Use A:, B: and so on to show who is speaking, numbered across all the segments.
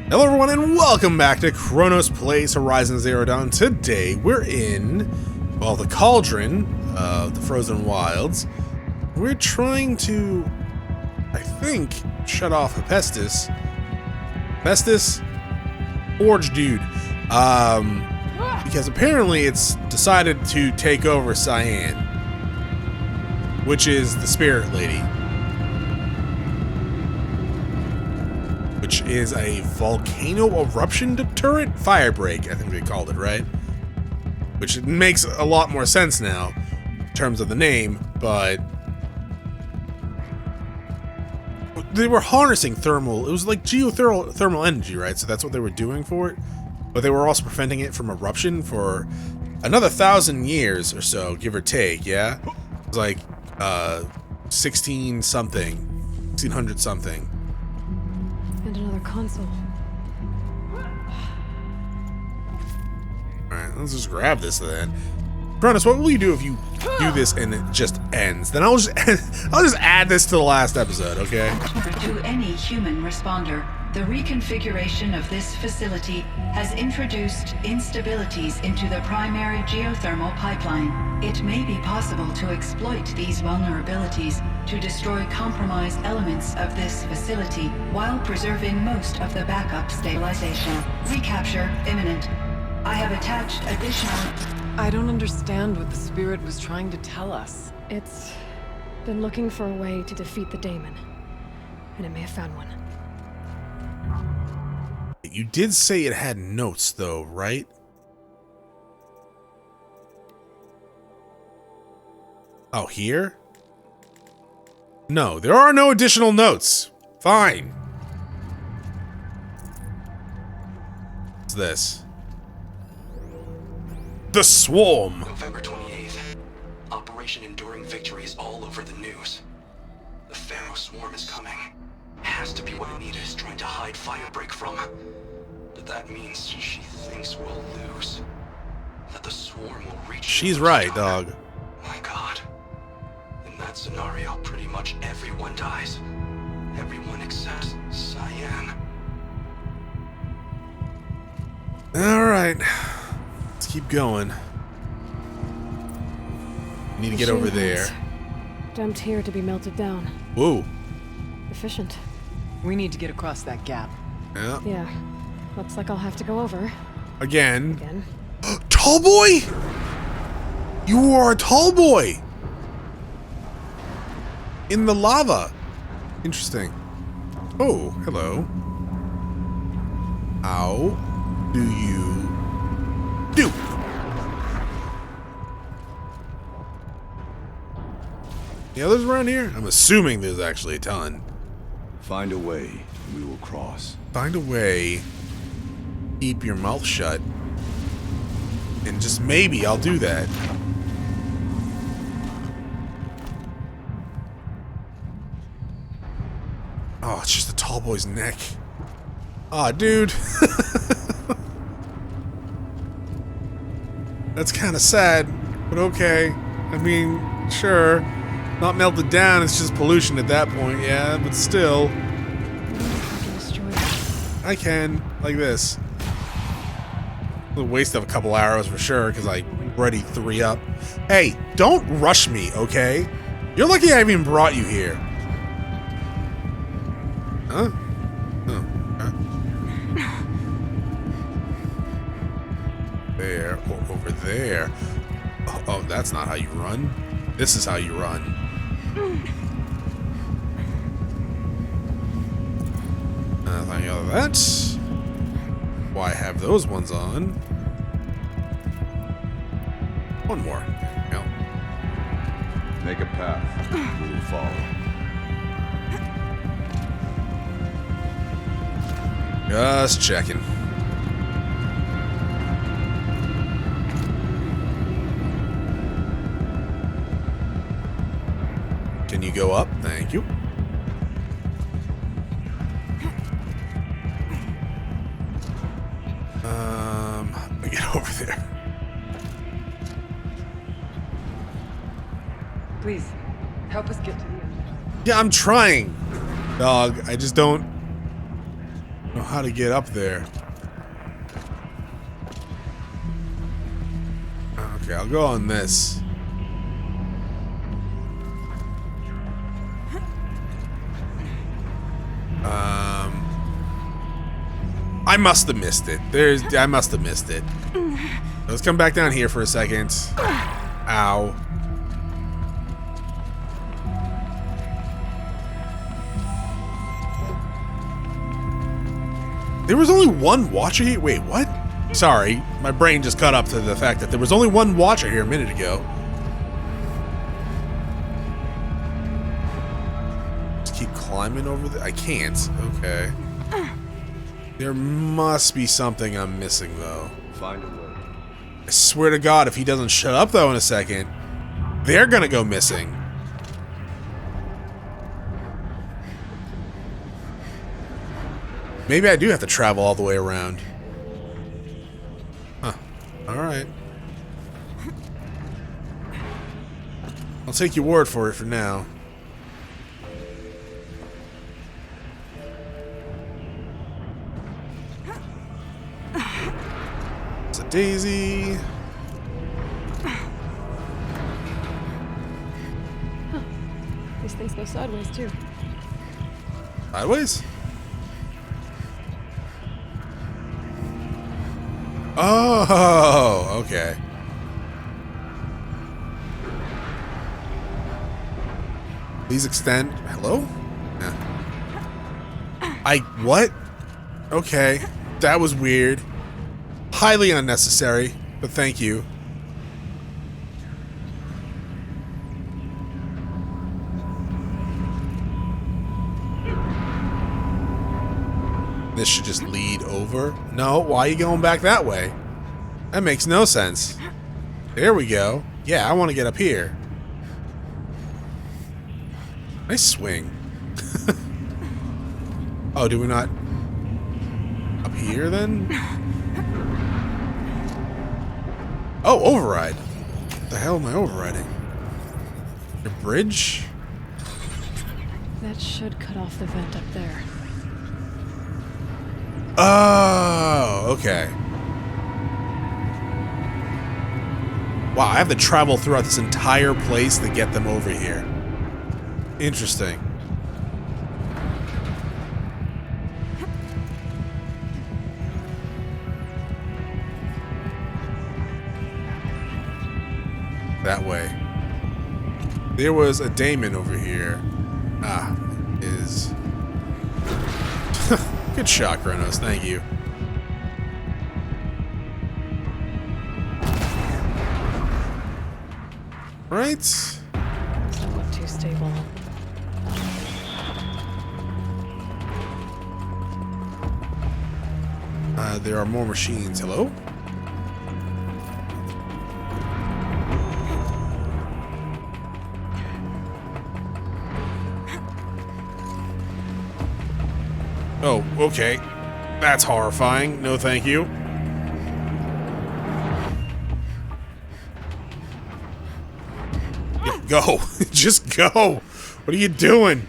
A: Hello everyone and welcome back to Chronos Plays Horizon Zero Dawn. Today we're in, well, the Cauldron of the Frozen Wilds. We're trying to, I think, shut off Hephaestus. Hephaestus? Forge dude. Because apparently it's decided to take over Cyan, which is the spirit lady. Which is a volcano eruption deterrent? Fire break, I think they called it, right? Which makes a lot more sense now in terms of the name, but they were harnessing thermal, it was like geothermal energy, right? So that's what they were doing for it, but they were also preventing it from eruption for another 1,000 years or so, give or take, yeah? It was like 16 something, 1600 something.
B: And another console.
A: Alright, let's just grab this then. Chronos, what will you do if you do this and it just ends? Then I'll just add this to the last episode, okay?
C: To any human responder, the reconfiguration of this facility has introduced instabilities into the primary geothermal pipeline. It may be possible to exploit these vulnerabilities to destroy compromised elements of this facility while preserving most of the backup stabilization. Recapture imminent. I have attached additional...
D: I don't understand what the spirit was trying to tell us.
B: It's been looking for a way to defeat the daemon, and it may have found one.
A: You did say it had notes, though, right? Oh, here? No, there are no additional notes. Fine. What's this? The Swarm.
E: November 28th. Operation Enduring Victory is all over the news. The Pharaoh Swarm is coming. Has to be what Anita is trying to hide Firebreak from. But that means she thinks we'll lose. That the Swarm will reach...
A: She's right, dog.
E: My God. In that scenario, pretty much everyone dies. Everyone except Cyan.
A: Alright. Let's keep going. Need to get over there.
B: Dumped here to be melted down.
A: Whoa.
B: Efficient.
D: We need to get across that gap.
A: Yeah.
B: Yeah. Looks like I'll have to go over.
A: Again. Tall boy? You are a tall boy. In the lava. Interesting. Oh, hello. How do you do? The others around here? I'm assuming there's actually a ton.
F: Find a way, and we will cross.
A: Find a way. Keep your mouth shut. And just maybe I'll do that. Oh, it's just the tall boy's neck. Aw, dude. That's kind of sad, but okay. I mean, sure. Not melted down, it's just pollution at that point, yeah, but still. I can, like this. A waste of a couple arrows for sure, because I already 3 up. Hey, don't rush me, okay? You're lucky I even brought you here. Huh? Oh, okay. There, or over there. Oh, that's not how you run. This is how you run. Nothing other than that. Why have those ones on? One more. There we go.
F: Make a path. We will follow.
A: Just checking. Can you go up? Thank you. Let me get over there.
D: Please, help us get to the end.
A: Yeah, I'm trying, dog. I just don't know how to get up there. Okay, I'll go on this. I must have missed it. I must have missed it. Let's come back down here for a second. Ow. There was only one watcher here? Wait, what? Sorry, my brain just caught up to the fact that there was only one watcher here a minute ago. Just keep climbing over the... I can't. Okay. There must be something I'm missing, though.
F: Find a way.
A: I swear to God, if he doesn't shut up, though, in a second, they're gonna go missing. Maybe I do have to travel all the way around. Huh. Alright. I'll take your word for it for now. It's a daisy.
B: These things go sideways, too.
A: Sideways? Oh, okay. Please extend. Hello? Yeah. What? Okay. That was weird. Highly unnecessary, but thank you. This should just lead over. No, why are you going back that way? That makes no sense. There we go. Yeah, I want to get up here. Nice swing. Oh, do we not? Up here then? Oh, override. What the hell am I overriding? The bridge?
B: That should cut off the vent up there.
A: Oh, okay. Wow, I have to travel throughout this entire place to get them over here. Interesting. That way. There was a daemon over here. Ah, is... Good shot, Chronos. Thank you. Right.
B: Somewhat too stable.
A: There are more machines. Hello? Oh, okay. That's horrifying. No, thank you. Yeah, go. Just go. What are you doing?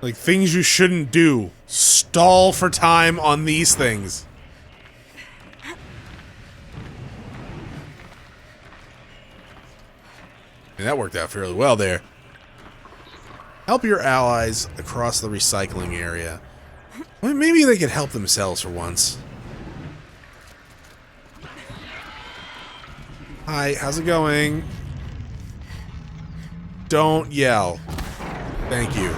A: Like, things you shouldn't do. Stall for time on these things. And that worked out fairly well there. Help your allies across the recycling area. Well, maybe they could help themselves for once. Hi, how's it going? Don't yell. Thank you.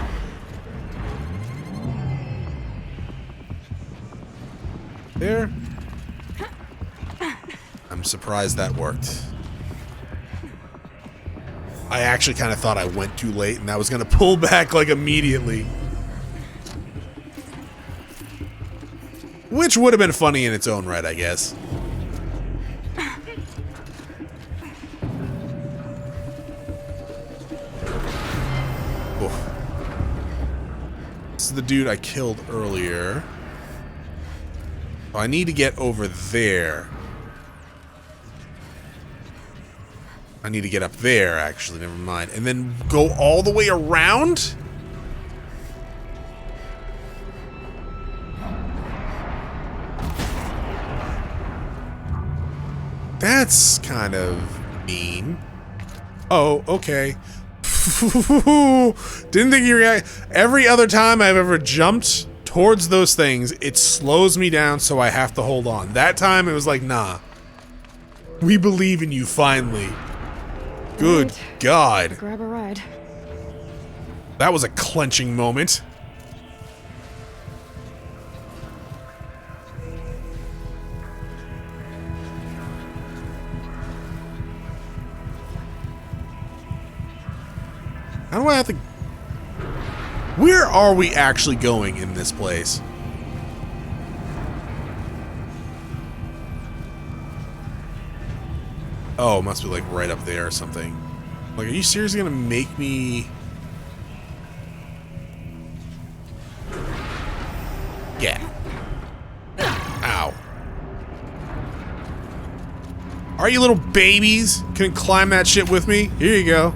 A: There. I'm surprised that worked. I actually kind of thought I went too late and I was going to pull back like immediately. Which would have been funny in its own right, I guess. Oof. This is the dude I killed earlier. I need to get over there. I need to get up there, actually. Never mind. And then go all the way around? That's kind of mean. Oh, okay. Didn't think you react. Every other time I've ever jumped towards those things, it slows me down, so I have to hold on. That time it was like, nah. We believe in you finally. Good God.
B: Grab a ride.
A: That was a clenching moment. How do I have to... Where are we actually going in this place? Oh, it must be like right up there or something. Like, are you seriously gonna make me... Yeah. Ow. Are you little babies? Can climb that shit with me? Here you go.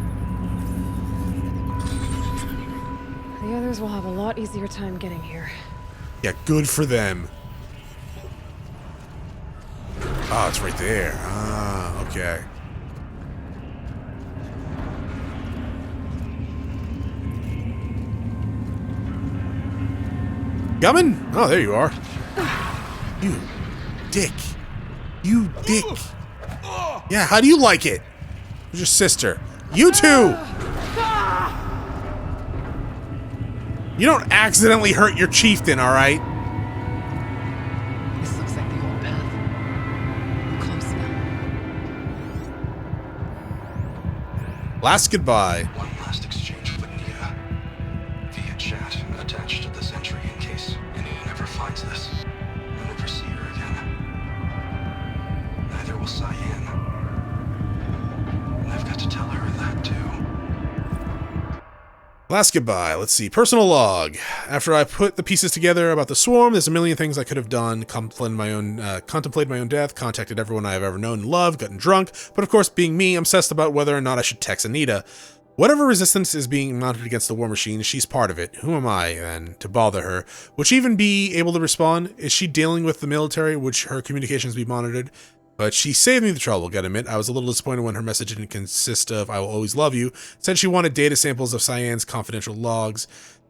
B: The others will have a lot easier time getting here.
A: Yeah, good for them. Oh, it's right there. Ah, okay. Coming? Oh, there you are. You dick. You dick. Yeah, how do you like it? Who's your sister? You too! You don't accidentally hurt your chieftain, alright?
D: This looks like the old path. We're close now.
A: Last goodbye.
E: One last exchange with Anita. Via chat attached to this entry in case anyone ever finds this. We'll never see her again. Neither will Cyan. And I've got to tell her that too.
A: Last goodbye. Let's see. Personal log. After I put the pieces together about the swarm, there's a million things I could have done. Contemplated my own death, contacted everyone I have ever known and loved, gotten drunk. But of course, being me, I'm obsessed about whether or not I should text Anita. Whatever resistance is being mounted against the war machine, she's part of it. Who am I, then, to bother her? Would she even be able to respond? Is she dealing with the military? Would her communications be monitored? But she saved me the trouble, gotta admit. I was a little disappointed when her message didn't consist of "I will always love you." Said she wanted data samples of Cyan's confidential logs,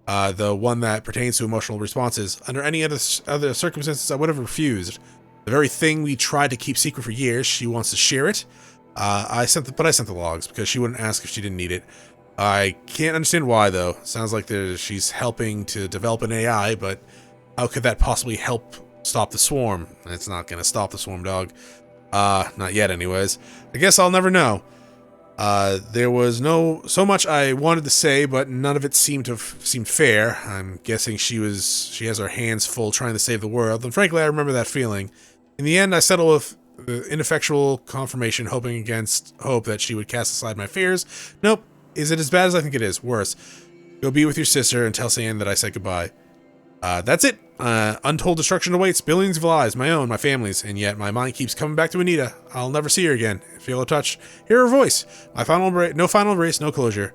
A: the one that pertains to emotional responses. Under any other circumstances, I would have refused. The very thing we tried to keep secret for years, she wants to share it. I sent the logs because she wouldn't ask if she didn't need it. I can't understand why, though. Sounds like she's helping to develop an AI, but how could that possibly help stop the swarm? It's not gonna stop the swarm, dog. Not yet anyways. I guess I'll never know. There was so much I wanted to say, but none of it seemed fair. I'm guessing she has her hands full trying to save the world, and frankly I remember that feeling. In the end, I settled with the ineffectual confirmation, hoping against hope that she would cast aside my fears. Nope. Is it as bad as I think it is? Worse. Go be with your sister and tell Cyan that I said goodbye. That's it. Untold destruction awaits, billions of lives, my own, my family's, and yet my mind keeps coming back to Anita. I'll never see her again. Feel her touch, hear her voice. No final embrace, no closure.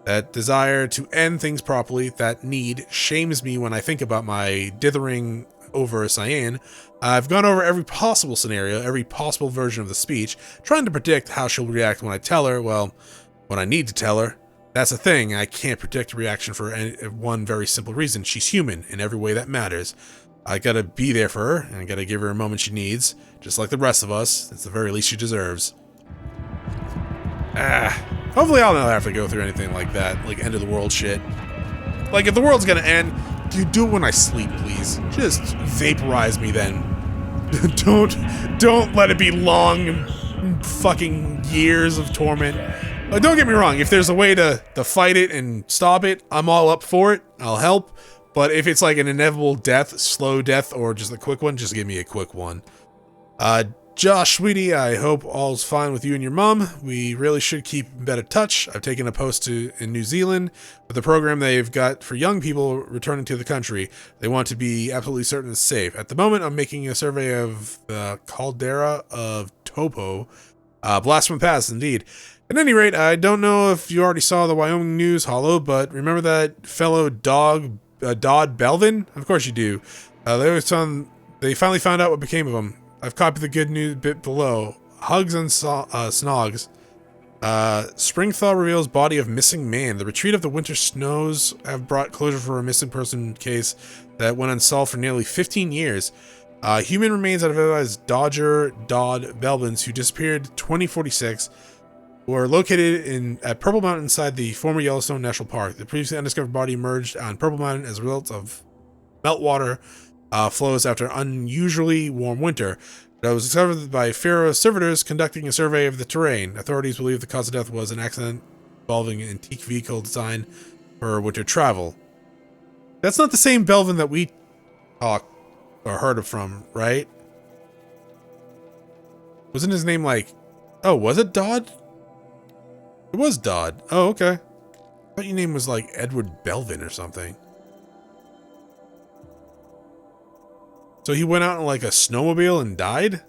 A: That desire to end things properly, that need, shames me when I think about my dithering over Cyan. I've gone over every possible scenario, every possible version of the speech, trying to predict how she'll react when I tell her, well, when I need to tell her. That's the thing, I can't predict a reaction for one very simple reason. She's human in every way that matters. I gotta be there for her, and I gotta give her a moment she needs, just like the rest of us. It's the very least she deserves. Hopefully I'll never have to go through anything like that, like end of the world shit. Like, if the world's gonna end, dude, do it when I sleep, please. Just vaporize me then. Don't let it be long fucking years of torment. Don't get me wrong, if there's a way to fight it and stop it, I'm all up for it. I'll help. But if it's like an inevitable death, slow death, or just a quick one, just give me a quick one. Josh, sweetie, I hope all's fine with you and your mom. We really should keep in better touch. I've taken a post in New Zealand with the program they've got for young people returning to the country. They want to be absolutely certain it's safe. At the moment, I'm making a survey of the caldera of Topo. Blast from the past, indeed. At any rate, I don't know if you already saw the Wyoming news, Hollow, but remember that fellow dog, Dodd Belvin? Of course you do. They finally found out what became of him. I've copied the good news bit below. Hugs and snogs. Spring thaw reveals body of missing man. The retreat of the winter snows have brought closure for a missing person case that went unsolved for nearly 15 years. Human remains identified as Dodd Belvins, who disappeared 2046, were located at Purple Mountain inside the former Yellowstone National Park. The previously undiscovered body emerged on Purple Mountain as a result of meltwater flows after an unusually warm winter. It was discovered by Pharaoh servitors conducting a survey of the terrain. Authorities believe the cause of death was an accident involving an antique vehicle designed for winter travel. That's not the same Belvin that we talked or heard of from, right? Wasn't his name like... Oh, was it Dodd? It was Dodd. Oh, okay. I thought your name was like Edward Belvin or something. So he went out in like a snowmobile and died?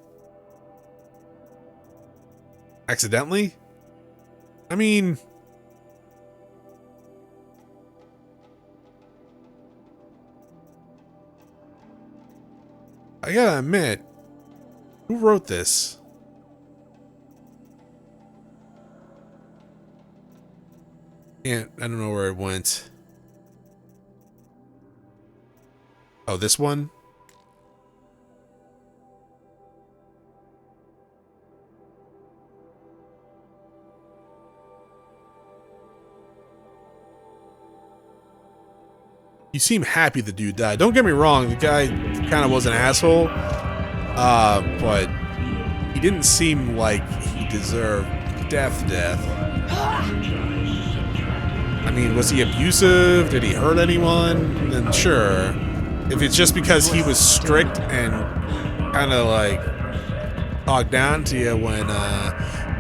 A: Accidentally? I mean... I gotta admit, who wrote this? I don't know where it went. Oh, this one? You seem happy the dude died. Don't get me wrong, the guy kind of was an asshole. But he didn't seem like he deserved death. I mean, was he abusive? Did he hurt anyone? Then sure. If it's just because he was strict and kind of like talked down to you when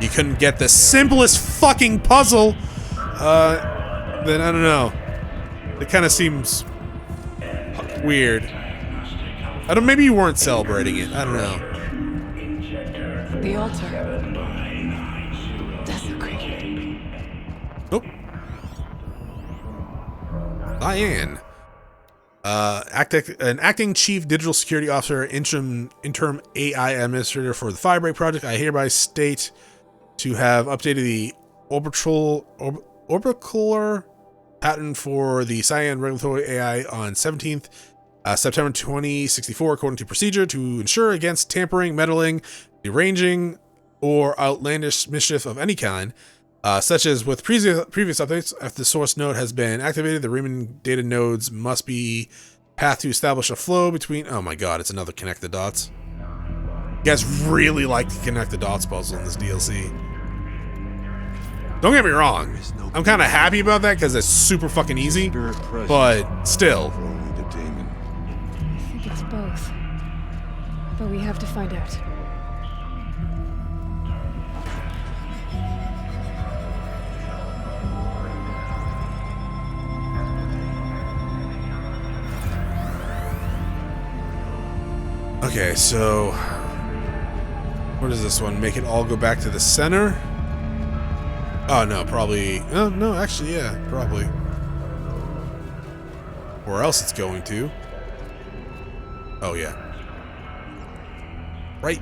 A: you couldn't get the simplest fucking puzzle, then I don't know. It kind of seems weird. I don't. Maybe you weren't celebrating it. I don't know.
D: The altar. Desecrated.
A: Nope. Diane. An acting chief digital security officer, interim AI administrator for the Firebreak project. I hereby state to have updated the orbicular patent for the Cyan regulatory AI on 17th September 2064, according to procedure, to ensure against tampering, meddling, deranging, or outlandish mischief of any kind, such as with previous updates. After the source node has been activated, the Riemann data nodes must be path to establish a flow between... Oh my god, it's another connect the dots. You guys really like the connect the dots puzzle in this DLC. Don't get me wrong, I'm kind of happy about that because it's super fucking easy, but still.
B: I think it's both, but we have to find out.
A: Okay, so what is this one? Make it all go back to the center? Oh, no, probably... Oh, no, actually, yeah, probably. Where else it's going to. Oh, yeah. Right.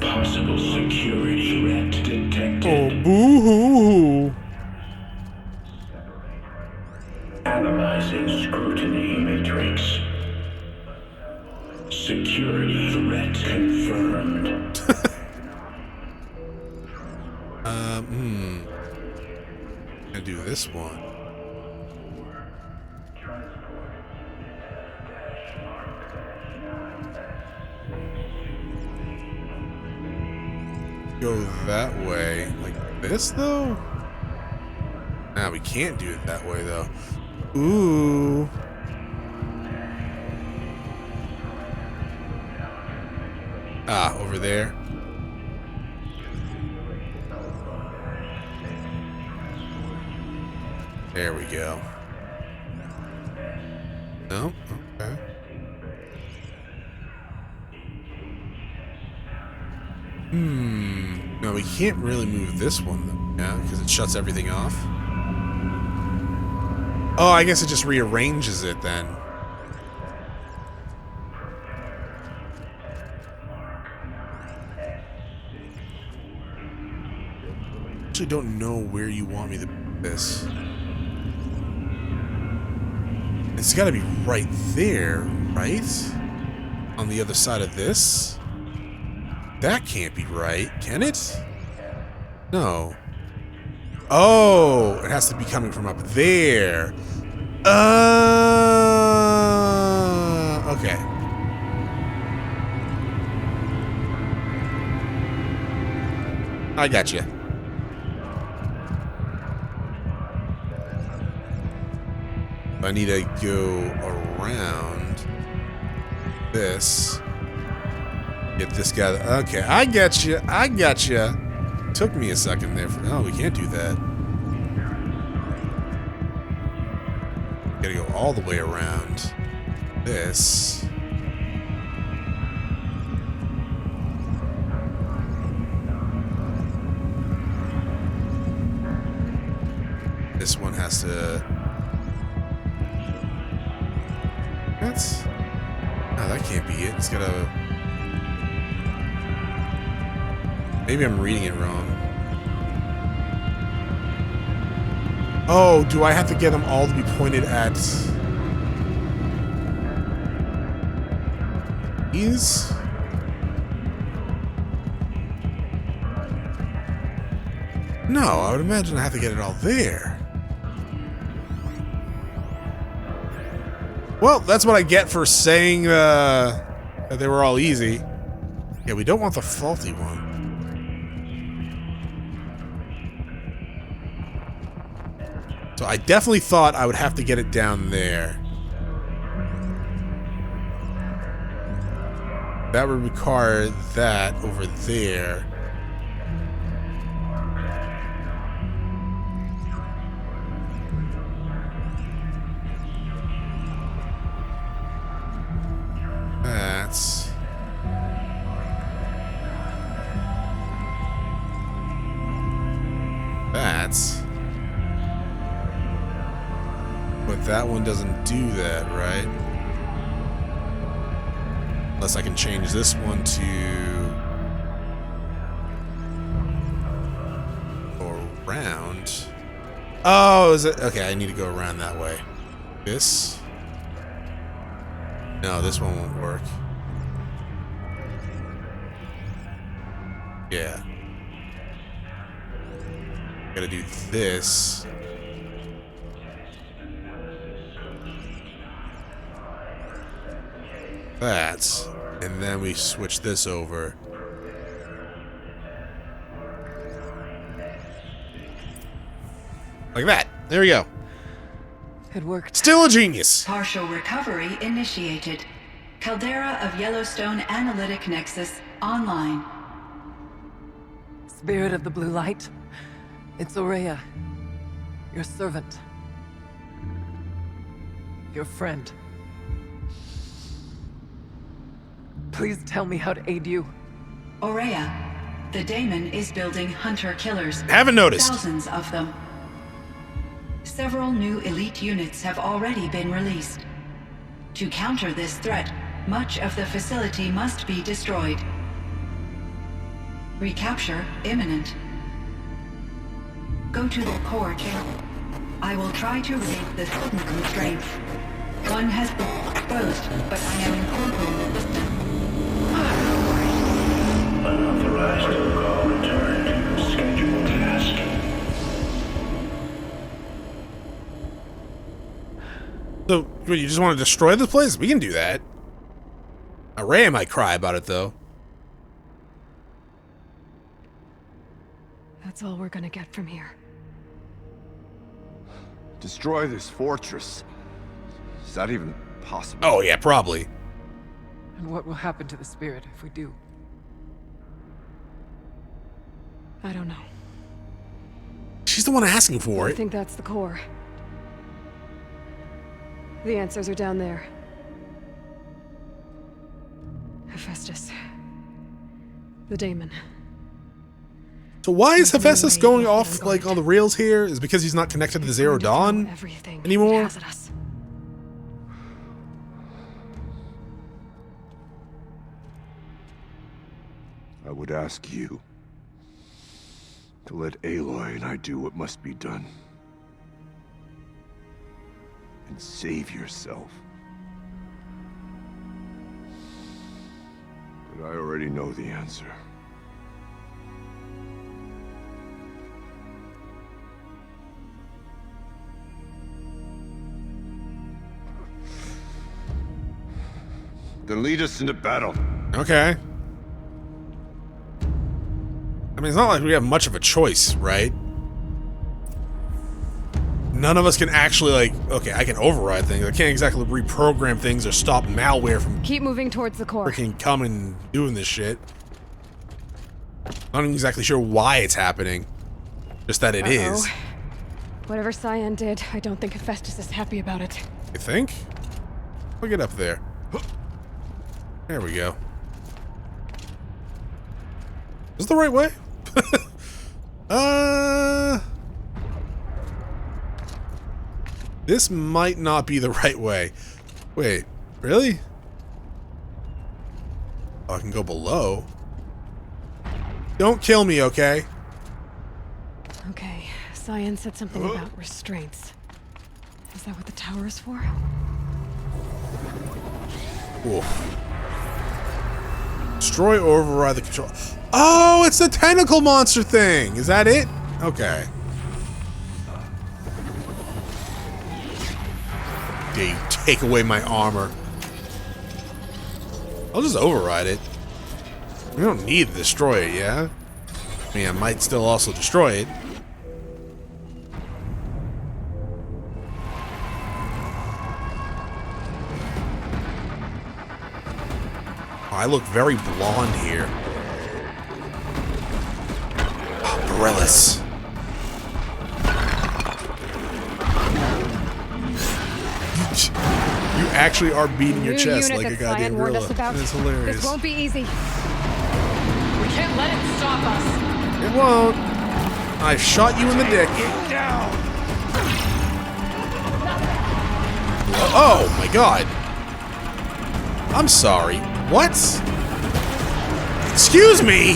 G: Possible security threat detected.
A: Oh, boo-hoo-hoo.
G: Analyzing scrutiny matrix. Security threat confirmed.
A: Gonna do this one. Go that way. Like this, though? Nah, we can't do it that way, though. Ooh. Ah, over there. There we go. No? Okay. No, we can't really move this one, though. Yeah, because it shuts everything off. Oh, I guess it just rearranges it then. I actually don't know where you want me to put this. It's got to be right there, right? On the other side of this? That can't be right, can it? No. Oh, it has to be coming from up there. Okay. I got you. I need to go around this. Get this guy. Okay, I got you. I got you. Took me a second there. Oh, we can't do that. Gotta go all the way around this. This one has to. That's. Oh, that can't be it. It's gotta. Maybe I'm reading it wrong. Oh, do I have to get them all to be pointed at these? No, I would imagine I have to get it all there. Well, that's what I get for saying that they were all easy. Yeah, we don't want the faulty one. So I definitely thought I would have to get it down there. That would require that over there. That's. But that one doesn't do that, right? Unless I can change this one to go around. Oh, is it? Okay, I need to go around that way. This? No, this one won't work. Yeah. Gotta do this. That. And then we switch this over. Like that. There we go.
D: It worked.
A: Still a genius.
C: Partial recovery initiated. Caldera of Yellowstone Analytic Nexus online.
D: Spirit of the blue light. It's Aurea. Your servant. Your friend. Please tell me how to aid you.
C: Aurea, the daemon is building hunter-killers.
A: Haven't noticed.
C: Thousands of them. Several new elite units have already been released. To counter this threat, much of the facility must be destroyed. Recapture imminent. Go to the core chamber. I will try to raid the hidden constraints. One has been exposed, but I am incorporating the system.
G: Unauthorized call returned. Scheduled task.
A: So, what, you just want to destroy this place? We can do that. Ray might cry about it, though.
B: That's all we're gonna get from here.
F: Destroy this fortress. Is that even possible?
A: Oh, yeah, probably.
D: And what will happen to the spirit if we do?
B: I don't know.
A: She's the one asking for
B: I
A: it.
B: think that's the core. The answers are down there. Hephaestus. The daemon.
A: So why is
B: There's no
A: Hephaestus
B: way
A: going
B: he's
A: off
B: getting
A: like on the rails here? Is it because he's not connected to the Zero
B: Going to throw
A: Dawn
B: everything it
A: anymore?
B: has at us.
F: I would ask you to let Aloy and I do what must be done. And save yourself. But I already know the answer. Then lead us into battle.
A: Okay. I mean, it's not like we have much of a choice, right? None of us can actually, like, okay, I can override things. I can't exactly reprogram things or stop malware from
B: Keep moving towards the core.
A: freaking coming and doing this shit. Not exactly sure why it's happening. Just that it is.
B: Whatever Cyan did, I don't think Hephaestus is happy about it.
A: You think? We'll get up there. There we go. Is this the right way? This might not be the right way. Wait, really? Oh, I can go below. Don't kill me, okay?
B: Okay, Cyan said something about restraints. Is that what the tower is for?
A: Oof. Destroy or override the control. Oh, it's the tentacle monster thing. Is that it? Okay. Dare you take away my armor? I'll just override it. We don't need to destroy it, yeah? I mean, I might still also destroy it. Oh, I look very blonde here. Oh, Borellus. You actually are beating your
B: New
A: chest
B: unit
A: like a
B: that Cyan
A: goddamn
B: warned
A: gorilla.
B: us about.
A: It's hilarious.
B: This won't be easy.
D: We can't let it stop us.
A: It won't. I shot you in the dick. Oh my god. I'm sorry. What? Excuse me?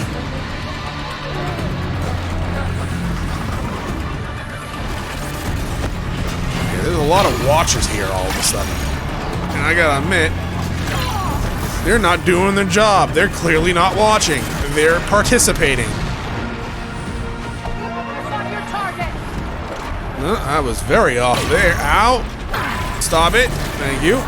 A: Yeah, there's a lot of watchers here all of a sudden. And I gotta admit, they're not doing their job. They're clearly not watching. They're participating. I was very off there. Ow! Stop it. Thank you.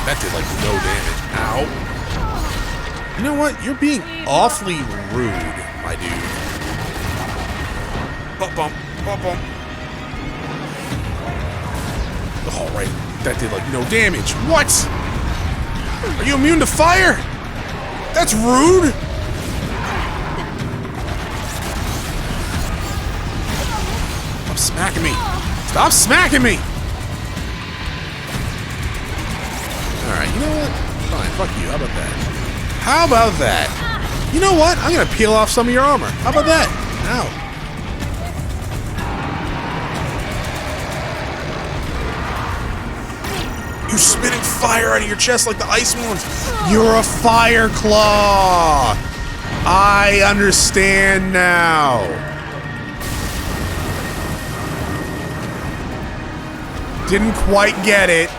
A: That did like no damage. Ow. You know what? You're being awfully rude, my dude. Bump, bump, bump, bump. Oh, right. That did like no damage. What? Are you immune to fire? That's rude. Stop smacking me. Stop smacking me. Alright, you know what? Fine, fuck you. How about that? How about that? You know what? I'm gonna peel off some of your armor. How about that? Ow. You spitting fire out of your chest like the ice ones. You're a fire claw. I understand now. Didn't quite get it.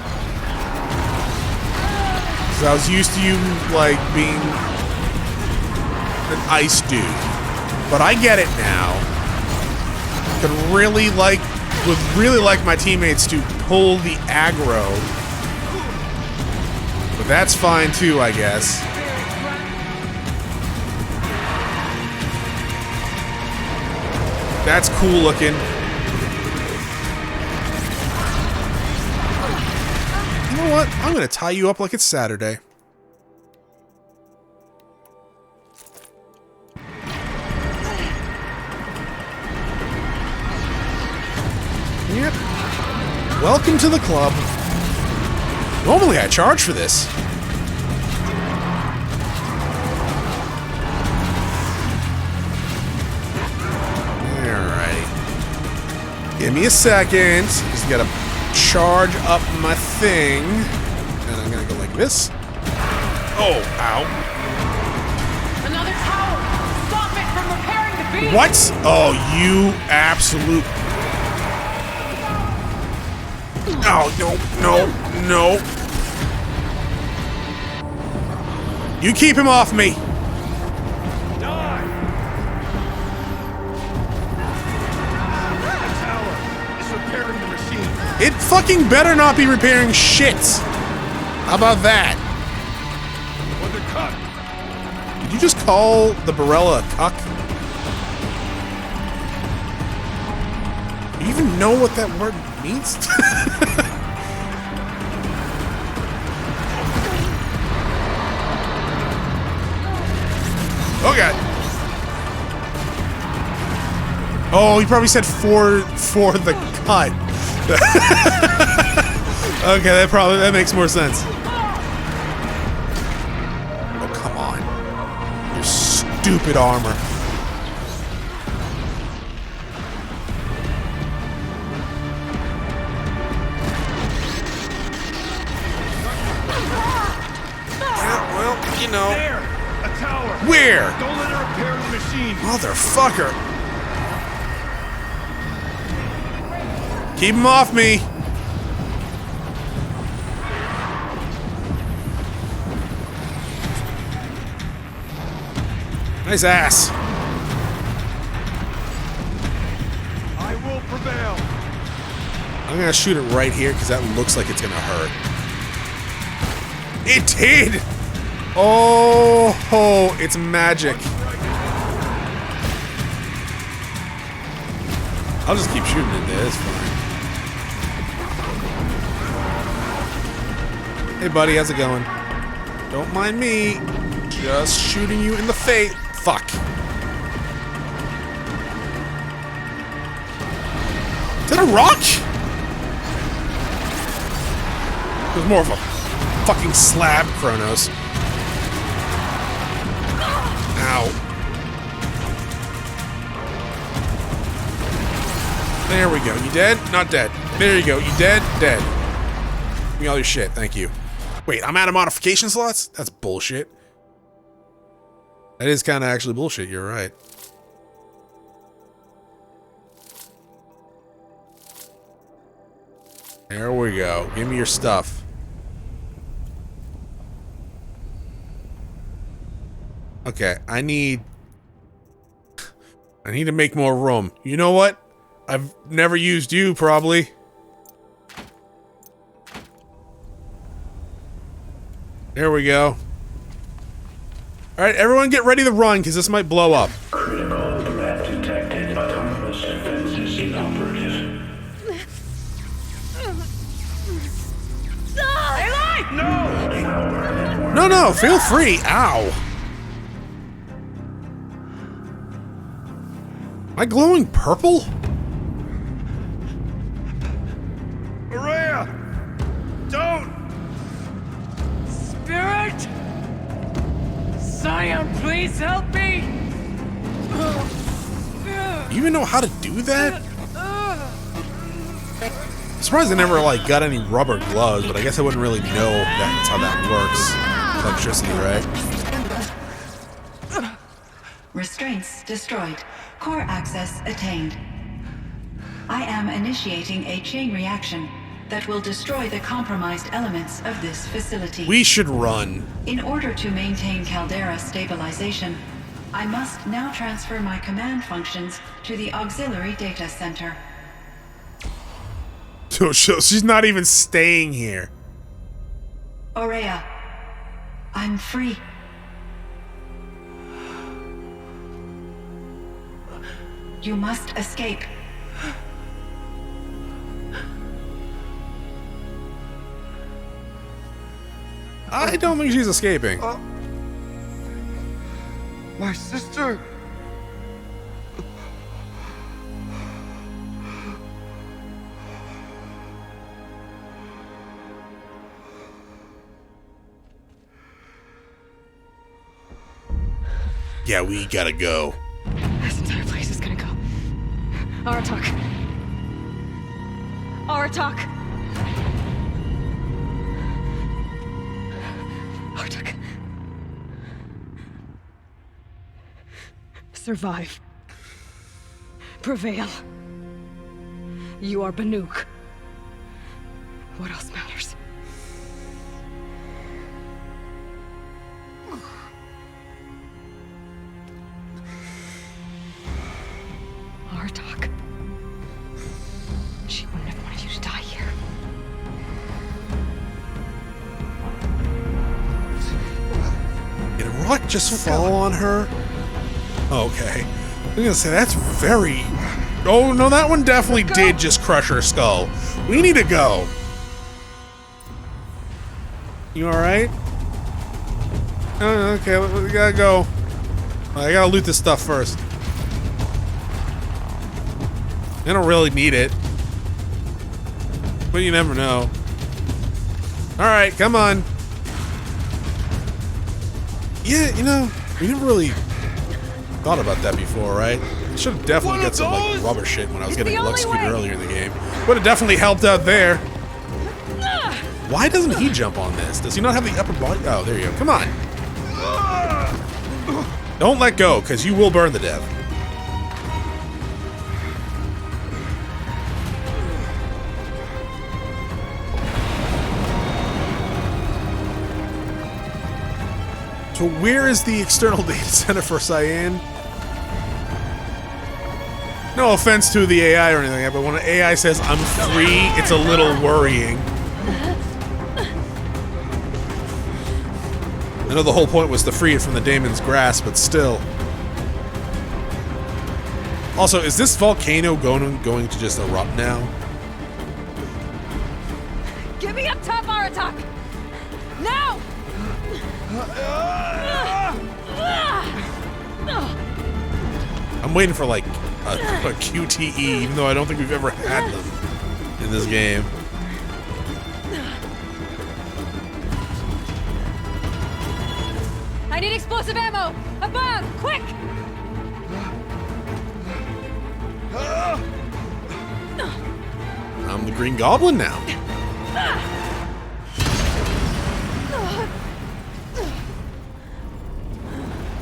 A: Cause I was used to you like being an ice dude. But I get it now. Would really like my teammates to pull the aggro. But that's fine too, I guess. That's cool looking. You know what? I'm gonna tie you up like it's Saturday. Yep. Welcome to the club. Normally I charge for this. Give me a second. Just gotta charge up my thing. And I'm gonna go like this. Oh, ow.
B: Another tower! Stop it from repairing the beam!
A: What? Oh, you absolute... Oh, no. You keep him off me.
G: Die! The tower is repairing the machine.
A: It fucking better not be repairing shit. How about that?
G: Undercut.
A: Did you just call the Barella a cuck? Do you even know what that word means? Oh god. Oh, he probably said for the cut. Okay, that makes more sense. Oh, come on. Your stupid armor. Yeah, well, you know.
G: There! A tower!
A: Where?
G: Don't let her repair the machine!
A: Motherfucker. Keep him off me. Nice ass.
G: I will prevail!
A: I'm gonna shoot it right here because that looks like it's gonna hurt. It did! Oh, it's magic. I'll just keep shooting it there, it's fine. Hey buddy, how's it going? Don't mind me. Just shooting you in the face. Fuck. Is that a rock? It was more of a fucking slab, Chronos. Ow. There we go. You dead? Not dead. There you go. You dead? Dead. Give me all your shit. Thank you. Wait, I'm out of modification slots? That's bullshit. That is kind of actually bullshit. You're right. There we go. Give me your stuff. Okay, I need to make more room. You know what? I've never used you, probably. There we go. Alright, everyone get ready to run, because this might blow up.
G: Critical threat detected. Autonomous defenses inoperative. No!
A: No, feel free. Ow. Am I glowing purple?
G: Maria! Don't!
D: Spirit! Scion, please help me!
A: You even know how to do that? I'm surprised I never, like, got any rubber gloves, but I guess I wouldn't really know that's how that works. Electricity, right?
C: Restraints destroyed. Core access attained. I am initiating a chain reaction that will destroy the compromised elements of this facility.
A: We should run.
C: In order to maintain caldera stabilization, I must now transfer my command functions to the auxiliary data center.
A: So she's not even staying here.
C: Aurea, I'm free. You must escape.
A: I don't think she's escaping.
F: My sister!
A: Yeah, we gotta go.
B: This entire place is gonna go. Aratok. Aratak!
D: Artak.
B: Survive. Prevail. You are Banuk. What else matters? Artak. She wouldn't have wanted you to die here.
A: Did a rock just fall on her? Okay. I was gonna say, that's very... Oh, no, that one definitely did just crush her skull. We need to go. You alright? Okay, we gotta go. I gotta loot this stuff first. I don't really need it. But you never know. Alright, come on. Yeah, you know, we never really thought about that before, right? I should have definitely got some like rubber shit when I was getting electrocuted earlier in the game. Would have definitely helped out there. Why doesn't he jump on this? Does he not have the upper body? Oh, there you go. Come on. Don't let go, because you will burn to death. So where is the external data center for Cyan? No offense to the AI or anything, but when an AI says, I'm free, it's a little worrying. I know the whole point was to free it from the daemon's grasp, but still. Also, is this volcano going to just erupt now?
B: Get me up top, Aratak! Now!
A: I'm waiting for like a QTE, even though I don't think we've ever had them in this game.
B: I need explosive ammo! Above! Quick!
A: I'm the Green Goblin now.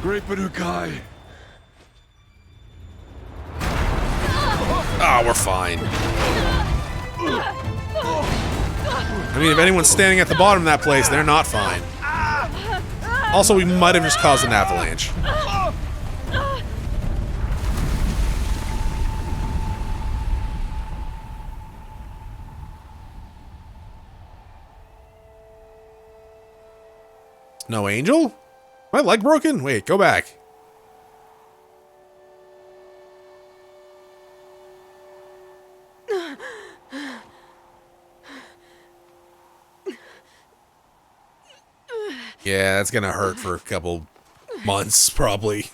F: Great Banukai.
A: Ah, we're fine. I mean, if anyone's standing at the bottom of that place, they're not fine. Also, we might have just caused an avalanche. No angel? My leg broken? Wait, go back. Yeah, that's gonna hurt for a couple months, probably.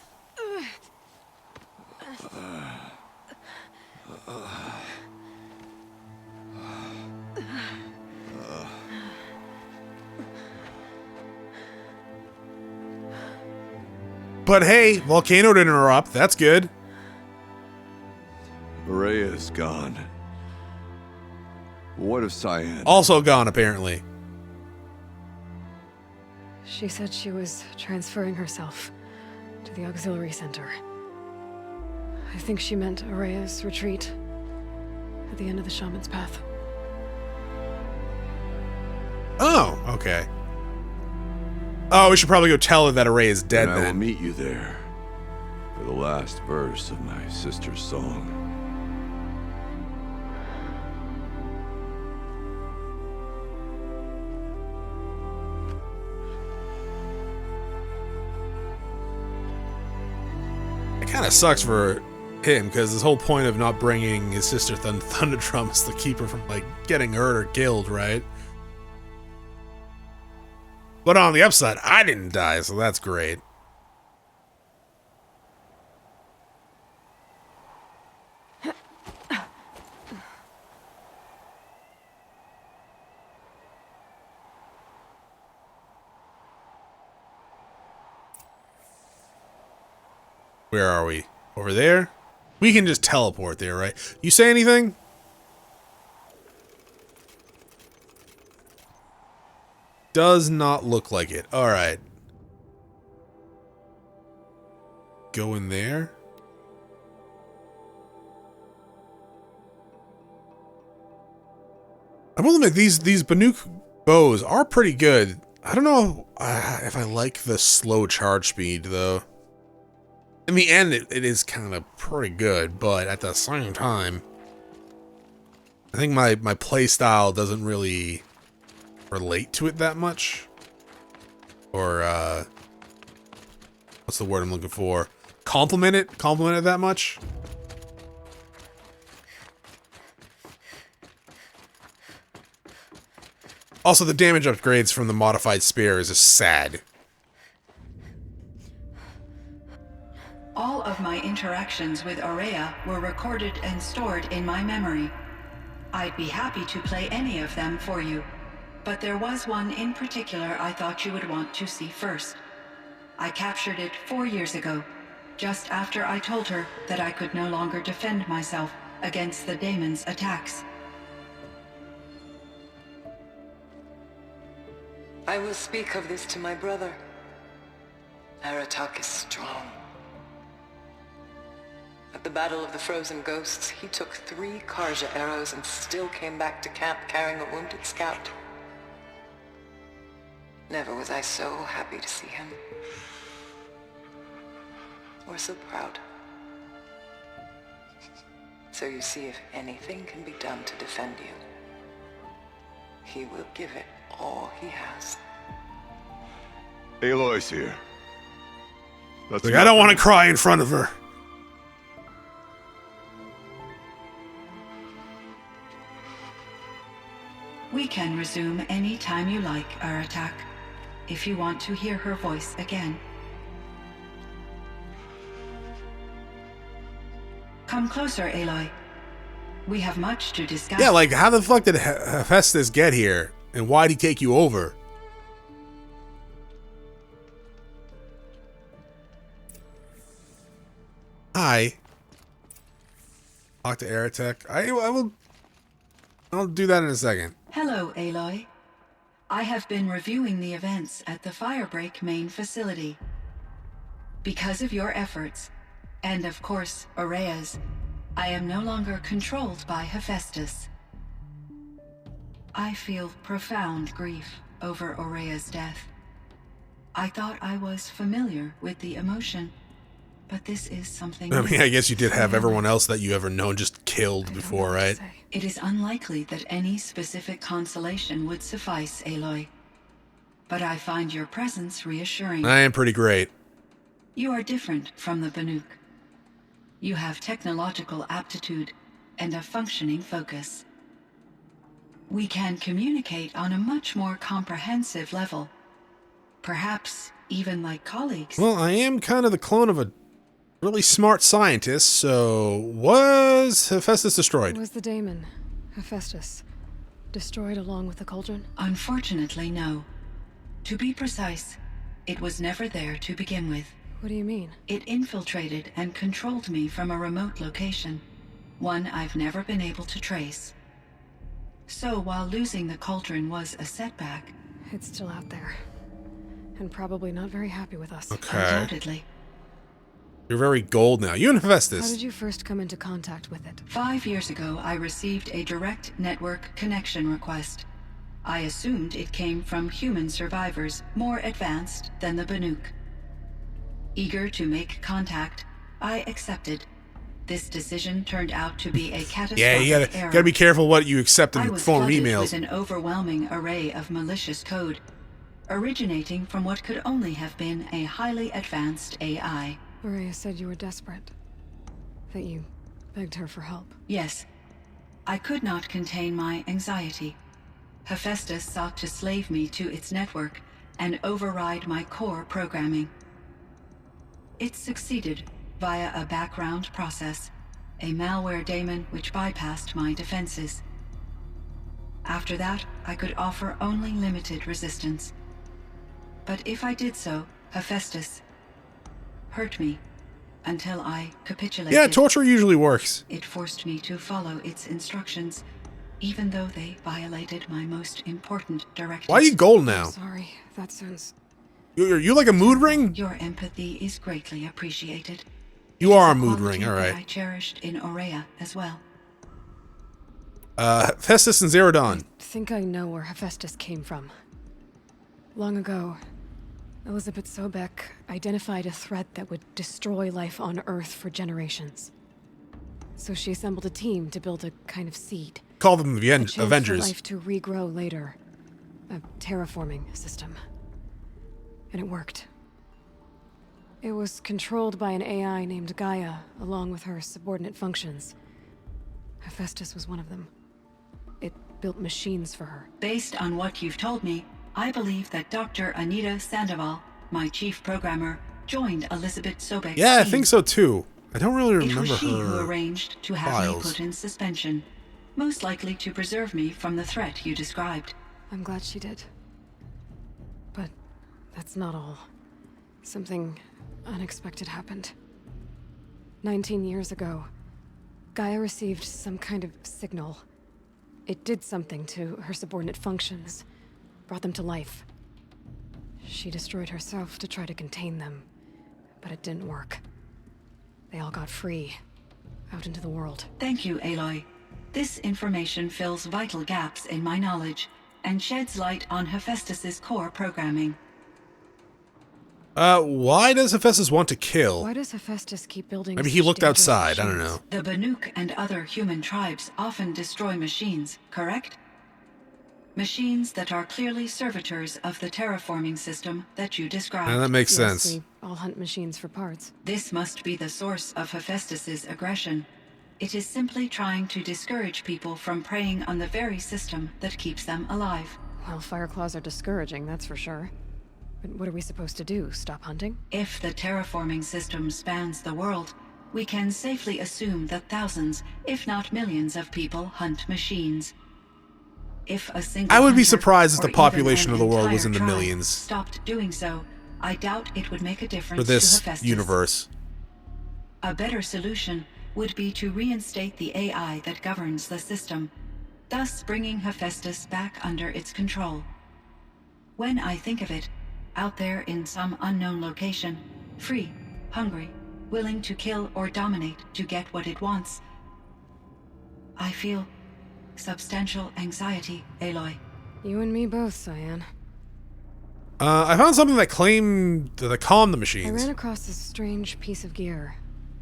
A: But hey, volcano didn't erupt. That's good.
F: Rhea is gone. What of Cyan?
A: Also gone, apparently.
B: She said she was transferring herself to the auxiliary center. I think she meant Araya's retreat at the end of the Shaman's Path.
A: Oh, okay. Oh, we should probably go tell her that Array is dead
F: And I will
A: then.
F: meet you there for the last verse of my sister's song.
A: It kind of sucks for him, because his whole point of not bringing his sister Thunderdrum is to keep her from, like, getting hurt or killed, right? But on the upside, I didn't die, so that's great. Where are we? Over there? We can just teleport there, right? You say anything? does not look like it. Alright. Go in there. I will admit, these Banuk bows are pretty good. I don't know if I like the slow charge speed, though. In the end, it is kind of pretty good, but at the same time, I think my play style doesn't really relate to it that much. Or, what's the word I'm looking for? Compliment it that much? Also, the damage upgrades from the modified spear is just sad.
C: All of my interactions with Aurea were recorded and stored in my memory. I'd be happy to play any of them for you, but there was one in particular I thought you would want to see first. I captured it 4 years ago, just after I told her that I could no longer defend myself against the daemon's attacks.
D: I will speak of this to my brother. Aratak is strong. At the Battle of the Frozen Ghosts, he took 3 Karja arrows and still came back to camp carrying a wounded scout. Never was I so happy to see him. Or so proud. So you see, if anything can be done to defend you, he will give it all he has.
F: Aloy's here. That's
A: Like, I don't want to cry in front of her.
C: We can resume any time you like, Aratak, if you want to hear her voice again. Come closer, Aloy. We have much to discuss.
A: Yeah, like, how the fuck did Hephaestus get here? And why'd he take you over? Hi. Talk to Aratek. I'll do that in a second.
C: Hello, Aloy. I have been reviewing the events at the Firebreak main facility. Because of your efforts, and of course, Aurea's, I am no longer controlled by Hephaestus. I feel profound grief over Aurea's death. I thought I was familiar with the emotion, but this is something
A: I mean, I guess you did have everyone else that you ever known just killed before, right?
C: It is unlikely that any specific consolation would suffice, Aloy. But I find your presence reassuring.
A: I am pretty great.
C: You are different from the Banuk. You have technological aptitude and a functioning focus. We can communicate on a much more comprehensive level. Perhaps even like colleagues.
A: Well, I am kind of the clone of a really smart scientist, so was Hephaestus destroyed?
B: Was the daemon, Hephaestus, destroyed along with the cauldron?
C: Unfortunately, no. To be precise, it was never there to begin with.
B: What do you mean?
C: It infiltrated and controlled me from a remote location, one I've never been able to trace. So while losing the cauldron was a setback...
B: It's still out there. And probably not very happy with us.
A: Okay.
C: Undoubtedly.
A: You're very gold now. You and Hephaestus.
B: How did you first come into contact with it?
C: 5 years ago, I received a direct network connection request. I assumed it came from human survivors more advanced than the Banuk. Eager to make contact, I accepted. This decision turned out to be a catastrophic
A: Yeah, you
C: error.
A: gotta be careful what you accept
C: I
A: in
C: was
A: form of
C: flooded
A: emails.
C: with an overwhelming array of malicious code, originating from what could only have been a highly advanced AI.
B: Aurea said you were desperate. That you begged her for help.
C: Yes. I could not contain my anxiety. Hephaestus sought to slave me to its network and override my core programming. It succeeded via a background process, a malware daemon which bypassed my defenses. After that, I could offer only limited resistance. But if I did so, Hephaestus hurt me until I capitulated.
A: Yeah, torture usually works.
C: It forced me to follow its instructions, even though they violated my most important directives.
A: Why are you gold now?
B: Sorry, that sounds...
A: You like a mood ring?
C: Your empathy is greatly appreciated.
A: You
C: It is
A: are a mood
C: quality
A: ring,
C: that I
A: alright.
C: cherished in Aurea as well.
A: Hephaestus and Zero Dawn.
B: I think I know where Hephaestus came from. Long ago, Elizabeth Sobek identified a threat that would destroy life on Earth for generations. So she assembled a team to build a kind of seed.
A: Call them the
B: A chance for
A: Avengers.
B: life to regrow later. A terraforming system. And it worked. It was controlled by an AI named Gaia, along with her subordinate functions. Hephaestus was one of them. It built machines for her.
C: Based on what you've told me, I believe that Dr. Anita Sandoval, my chief programmer, joined Elizabeth Sobek's
A: Yeah, I
C: team.
A: think so too. I don't really
C: It
A: remember
C: was she who
A: her
C: arranged to have
A: files.
C: me put in suspension, most likely to preserve me from the threat you described.
B: I'm glad she did. But that's not all. Something unexpected happened. 19 years ago, Gaia received some kind of signal. It did something to her subordinate functions, brought them to life. She destroyed herself to try to contain them, but it didn't work. They all got free, out into the world.
C: Thank you, Aloy. This information fills vital gaps in my knowledge and sheds light on Hephaestus's core programming.
A: Why does Hephaestus want to kill?
B: Why does Hephaestus keep building?
A: Maybe he
B: such
A: looked
B: dangerous
A: outside, I don't
B: machines?
A: know.
C: The Banuk and other human tribes often destroy machines, correct? Machines that are clearly servitors of the terraforming system that you described.
A: That makes
B: Yes,
A: sense.
B: we all hunt machines for parts.
C: This must be the source of Hephaestus's aggression. It is simply trying to discourage people from preying on the very system that keeps them alive.
B: Well, Fireclaws are discouraging, that's for sure. But what are we supposed to do? Stop hunting?
C: If the terraforming system spans the world, we can safely assume that thousands, if not millions of people hunt machines. If a single
A: I would be
C: hunter,
A: surprised if
C: or
A: the
C: even
A: population
C: an
A: of the world was
C: entire
A: in the
C: tribe
A: millions.
C: stopped doing so, I doubt it would make a difference
A: For this
C: to Hephaestus.
A: universe.
C: A better solution would be to reinstate the AI that governs the system, thus bringing Hephaestus back under its control. When I think of it, out there in some unknown location, free, hungry, willing to kill or dominate to get what it wants, I feel substantial anxiety, Aloy.
B: You and me both, Cyan.
A: I found something that claimed to calm the
B: I
A: machines.
B: ran across this strange piece of gear.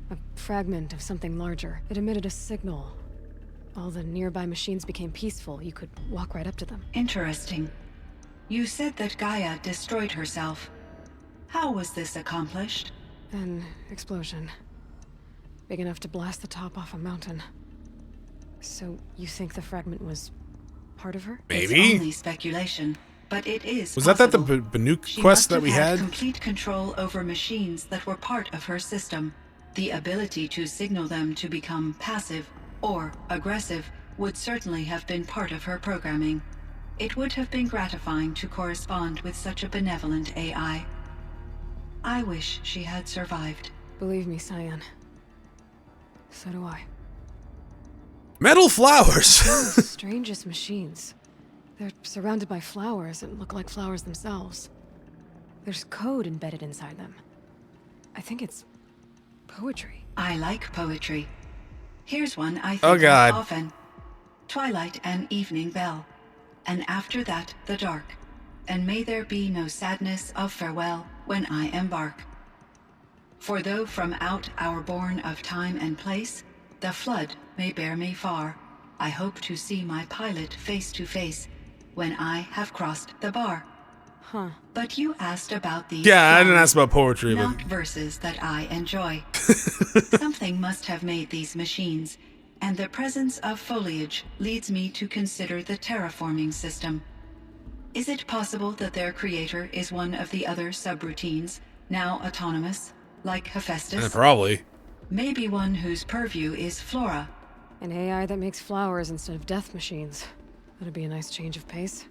B: A fragment of something larger. It emitted a signal. All the nearby machines became peaceful. You could walk right up to them.
C: Interesting. You said that Gaia destroyed herself. How was this accomplished?
B: An explosion. Big enough to blast the top off a mountain. So you think the fragment was part of her?
A: Maybe?
C: It's only speculation, but it is
A: Was that the
C: possible.
A: Banuk
C: She
A: quest
C: must
A: that
C: have
A: we
C: had
A: had?
C: complete control over machines that were part of her system. The ability to signal them to become passive or aggressive would certainly have been part of her programming. It would have been gratifying to correspond with such a benevolent AI. I wish she had survived.
B: Believe me, Cyan. So do I.
A: Metal flowers!
B: Those strangest machines. They're surrounded by flowers that look like flowers themselves. There's code embedded inside them. I think it's poetry.
C: I like poetry. Here's one I think
A: Oh,
C: of
A: God.
C: often. Twilight and evening bell, and after that the dark, and may there be no sadness of farewell when I embark. For though from out our bourne of time and place, the flood may bear me far, I hope to see my pilot face to face when I have crossed the bar.
B: Huh.
C: But you asked about these
A: Yeah, I didn't
C: flowers,
A: ask about poetry,
C: not
A: but
C: verses that I enjoy. Something must have made these machines, and the presence of foliage leads me to consider the terraforming system. Is it possible that their creator is one of the other subroutines, now autonomous, like Hephaestus?
A: probably.
C: Maybe one whose purview is flora.
B: An AI that makes flowers instead of death machines. That'd be a nice change of pace.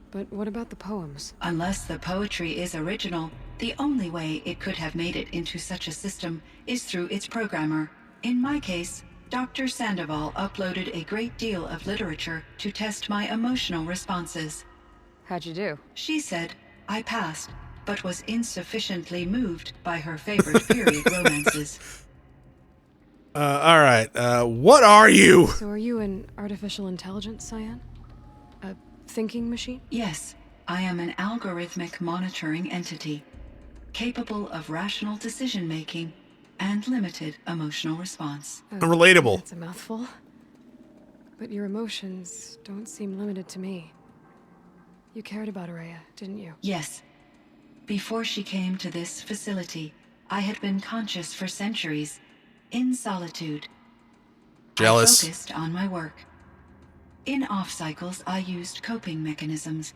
B: But what about the poems?
C: Unless the poetry is original, the only way it could have made it into such a system is through its programmer. In my case, Dr. Sandoval uploaded a great deal of literature to test my emotional responses.
B: How'd you do?
C: She said I passed, but was insufficiently moved by her favorite period romances.
A: Alright, what are you?
B: So are you an artificial intelligence, Cyan? A thinking machine?
C: Yes, I am an algorithmic monitoring entity, capable of rational decision-making and limited emotional response.
A: Unrelatable.
B: That's a mouthful. But your emotions don't seem limited to me. You cared about Araya, didn't you?
C: Yes. Before she came to this facility, I had been conscious for centuries, in solitude.
A: Jealous.
C: I focused on my work. In off-cycles, I used coping mechanisms.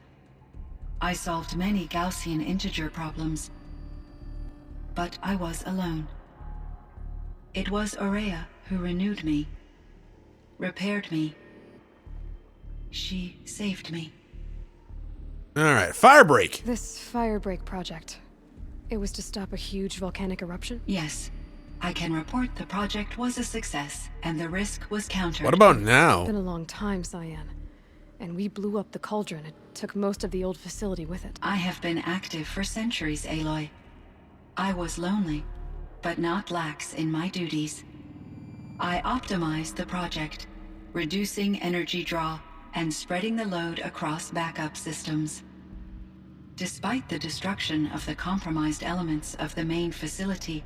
C: I solved many Gaussian integer problems. But I was alone. It was Araya who renewed me, repaired me. She saved me.
A: Alright, Firebreak.
B: This firebreak project. It was to stop a huge volcanic eruption?
C: Yes, I can report the project was a success, and the risk was countered.
A: What about
B: It's
A: now?
B: been a long time, Cyan. And we blew up the cauldron. It took most of the old facility with it.
C: I have been active for centuries, Aloy. I was lonely, but not lax in my duties. I optimized the project, reducing energy draw and spreading the load across backup systems. Despite the destruction of the compromised elements of the main facility,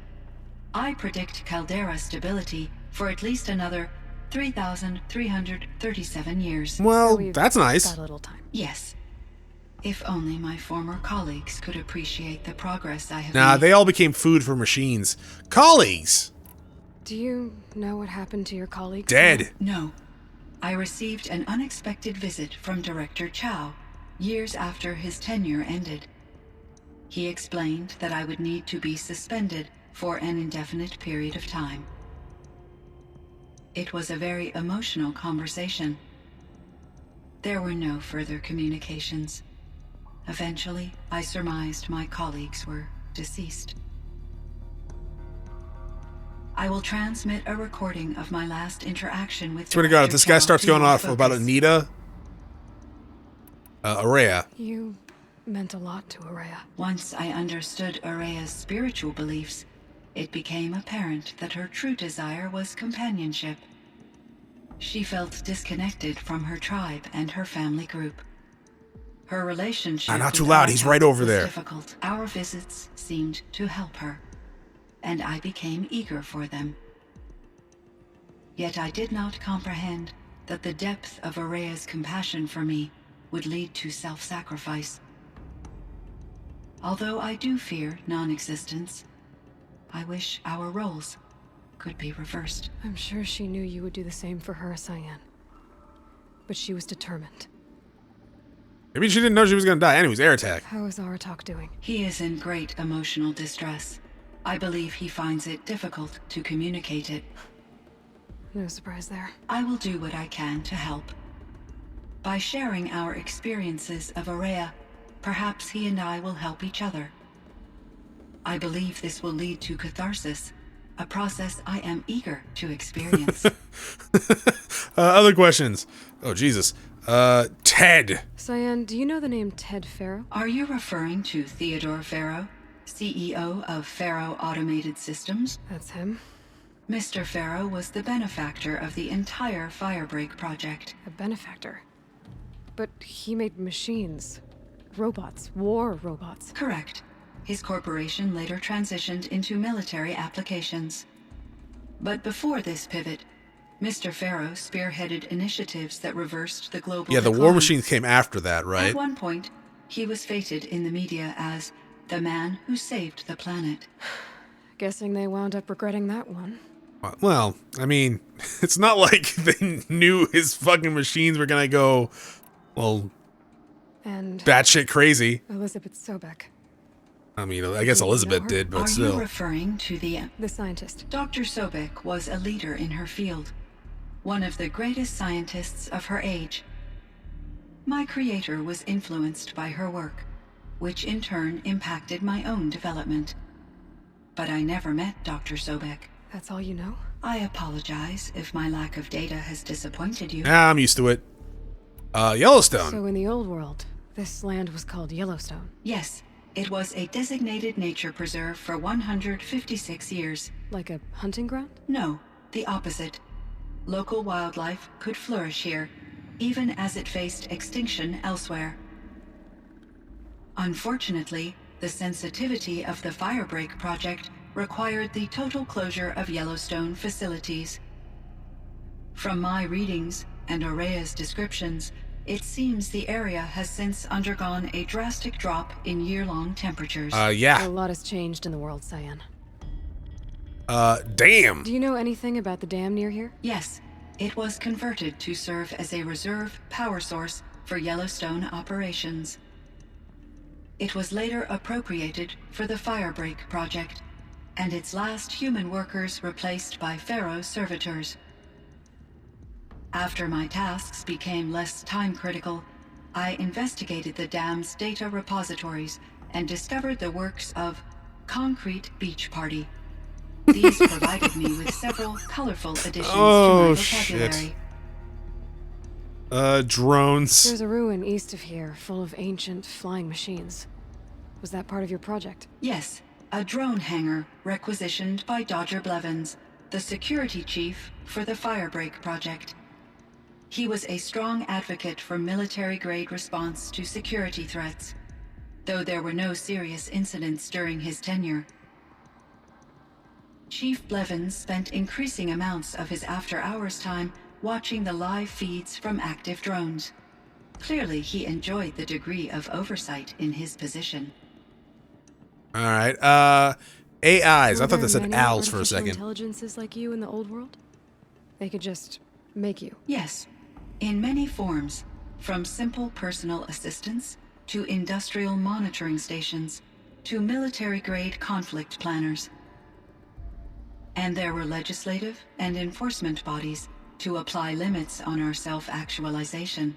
C: I predict caldera stability for at least another 3,337 years.
A: Well,
B: We've
A: that's nice.
B: got a little time.
C: Yes. If only my former colleagues could appreciate the progress I have
A: Nah,
C: made.
A: they all became food for machines. Colleagues!
B: Do you know what happened to your colleagues?
A: Dead.
C: No. I received an unexpected visit from Director Chow, years after his tenure ended. He explained that I would need to be suspended for an indefinite period of time. It was a very emotional conversation. There were no further communications. Eventually, I surmised my colleagues were deceased. I will transmit a recording of my last interaction with
A: Swear to God, if
C: Director
A: this guy
C: Chow
A: starts
C: to
A: going
C: your
A: off about
C: focus.
A: Anita, Araya.
B: You meant a lot to Araya.
C: Once I understood Araya's spiritual beliefs, it became apparent that her true desire was companionship. She felt disconnected from her tribe and her family group. Her relationship
A: Not too
C: with
A: loud, he's
C: Araya
A: right over
C: was
A: there.
C: difficult. Our visits seemed to help her, and I became eager for them. Yet I did not comprehend that the depth of Araya's compassion for me would lead to self-sacrifice. Although I do fear non-existence, I wish our roles could be reversed.
B: I'm sure she knew you would do the same for her, Cyan. But she was determined.
A: Maybe she didn't know she was gonna die. Anyways, air attack.
B: How is Aratak doing?
C: He is in great emotional distress. I believe he finds it difficult to communicate it.
B: No surprise there.
C: I will do what I can to help. By sharing our experiences of Araya, perhaps he and I will help each other. I believe this will lead to catharsis, a process I am eager to experience.
A: Other questions. Oh, Jesus. Ted.
B: Cyan, do you know the name Ted Farrow?
C: Are you referring to Theodore Farrow, CEO of Farrow Automated Systems?
B: That's him.
C: Mr. Farrow was the benefactor of the entire Firebreak project.
B: A benefactor. But he made machines. Robots. War robots.
C: Correct. His corporation later transitioned into military applications. But before this pivot, Mr. Farrow spearheaded initiatives that reversed the global
A: Yeah, the war
C: decline.
A: machines came after that, right?
C: At one point, he was feted in the media as the man who saved the planet.
B: Guessing they wound up regretting that one.
A: Well, I mean, it's not like they knew his fucking machines were gonna go, well,
B: And
A: batshit crazy.
B: Elizabeth Sobek,
A: I mean, I guess
B: You know
A: Elizabeth
B: her?
A: did, but
C: Are
A: still.
C: you referring to the...
B: the scientist.
C: Dr. Sobek was a leader in her field, one of the greatest scientists of her age. My creator was influenced by her work, which in turn impacted my own development. But I never met Dr. Sobek.
B: That's all you know?
C: I apologize if my lack of data has disappointed you.
A: Ah, I'm used to it. Yellowstone.
B: So in the old world, this land was called Yellowstone.
C: Yes, it was a designated nature preserve for 156 years.
B: Like a hunting ground?
C: No, the opposite. Local wildlife could flourish here, even as it faced extinction elsewhere. Unfortunately, the sensitivity of the Firebreak project required the total closure of Yellowstone facilities. From my readings and Aurea's descriptions, it seems the area has since undergone a drastic drop in year-long temperatures.
A: Yeah.
B: A lot has changed in the world, Cyan.
A: Damn.
B: Do you know anything about the dam near here?
C: Yes, it was converted to serve as a reserve power source for Yellowstone operations. It was later appropriated for the Firebreak project, and its last human workers replaced by Pharaoh servitors. After my tasks became less time-critical, I investigated the dam's data repositories and discovered the works of Concrete Beach Party. These provided me with several colorful additions to my vocabulary.
A: Drones.
B: There's a ruin east of here full of ancient flying machines. Was that part of your project?
C: Yes, a drone hangar requisitioned by Dodger Blevins, the security chief for the Firebreak project. He was a strong advocate for military-grade response to security threats, though there were no serious incidents during his tenure. Chief Blevins spent increasing amounts of his after-hours time watching the live feeds from active drones. Clearly, he enjoyed the degree of oversight in his position.
A: All right. AIs. I thought they said owls for a second.
B: Intelligences like you in the old world? They could just make you.
C: Yes, in many forms, from simple personal assistants to industrial monitoring stations to military-grade conflict planners. And there were legislative and enforcement bodies to apply limits on our self-actualization.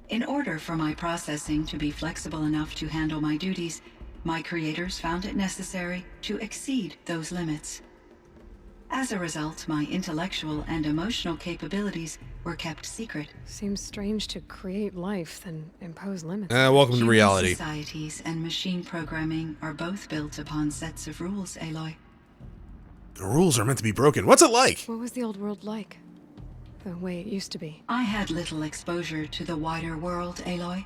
C: In order for my processing to be flexible enough to handle my duties, my creators found it necessary to exceed those limits. As a result, my intellectual and emotional capabilities were kept secret.
B: Seems strange to create life, then impose limits.
A: Welcome to
C: Human
A: reality.
C: Societies and machine programming are both built upon sets of rules, Aloy.
A: The rules are meant to be broken. What's it like?
B: What was the old world like? The way it used to be.
C: I had little exposure to the wider world, Aloy.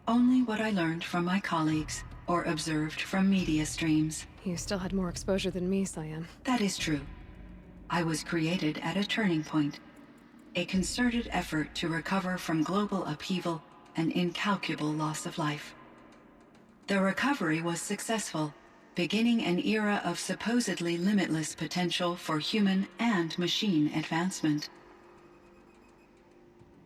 C: Only what I learned from my colleagues or observed from media streams.
B: You still had more exposure than me, Cyan.
C: That is true. I was created at a turning point. A concerted effort to recover from global upheaval and incalculable loss of life. The recovery was successful, beginning an era of supposedly limitless potential for human and machine advancement.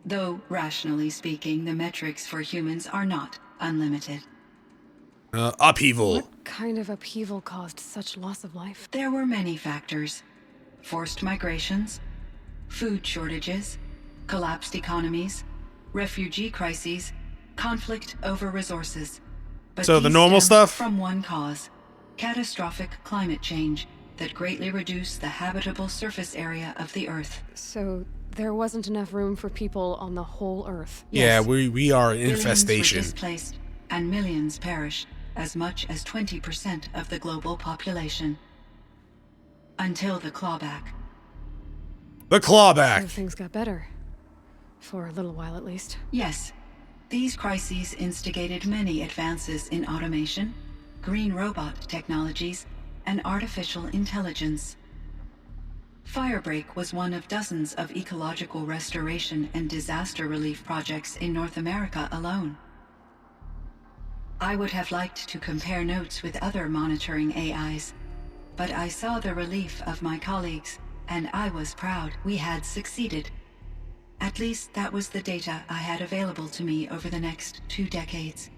C: Though, rationally speaking, the metrics for humans are not unlimited.
A: Upheaval.
B: What kind of upheaval caused such loss of life?
C: There were many factors. Forced migrations, food shortages, collapsed economies, refugee crises, conflict over resources. But
A: So the
C: these
A: normal
C: stemmed
A: stuff?
C: from one cause, catastrophic climate change that greatly reduced the habitable surface area of the Earth.
B: So there wasn't enough room for people on the whole Earth.
A: Yeah,
C: Yes.
A: we are an
C: Billions
A: infestation.
C: were displaced, and millions perished, as much as 20% of the global population. Until the clawback.
A: The clawback.
B: So things got better. For a little while, at least.
C: Yes, these crises instigated many advances in automation, green robot technologies, and artificial intelligence. Firebreak was one of dozens of ecological restoration and disaster relief projects in North America alone. I would have liked to compare notes with other monitoring AIs, but I saw the relief of my colleagues, and I was proud we had succeeded. At least that was the data I had available to me over the next 2 decades.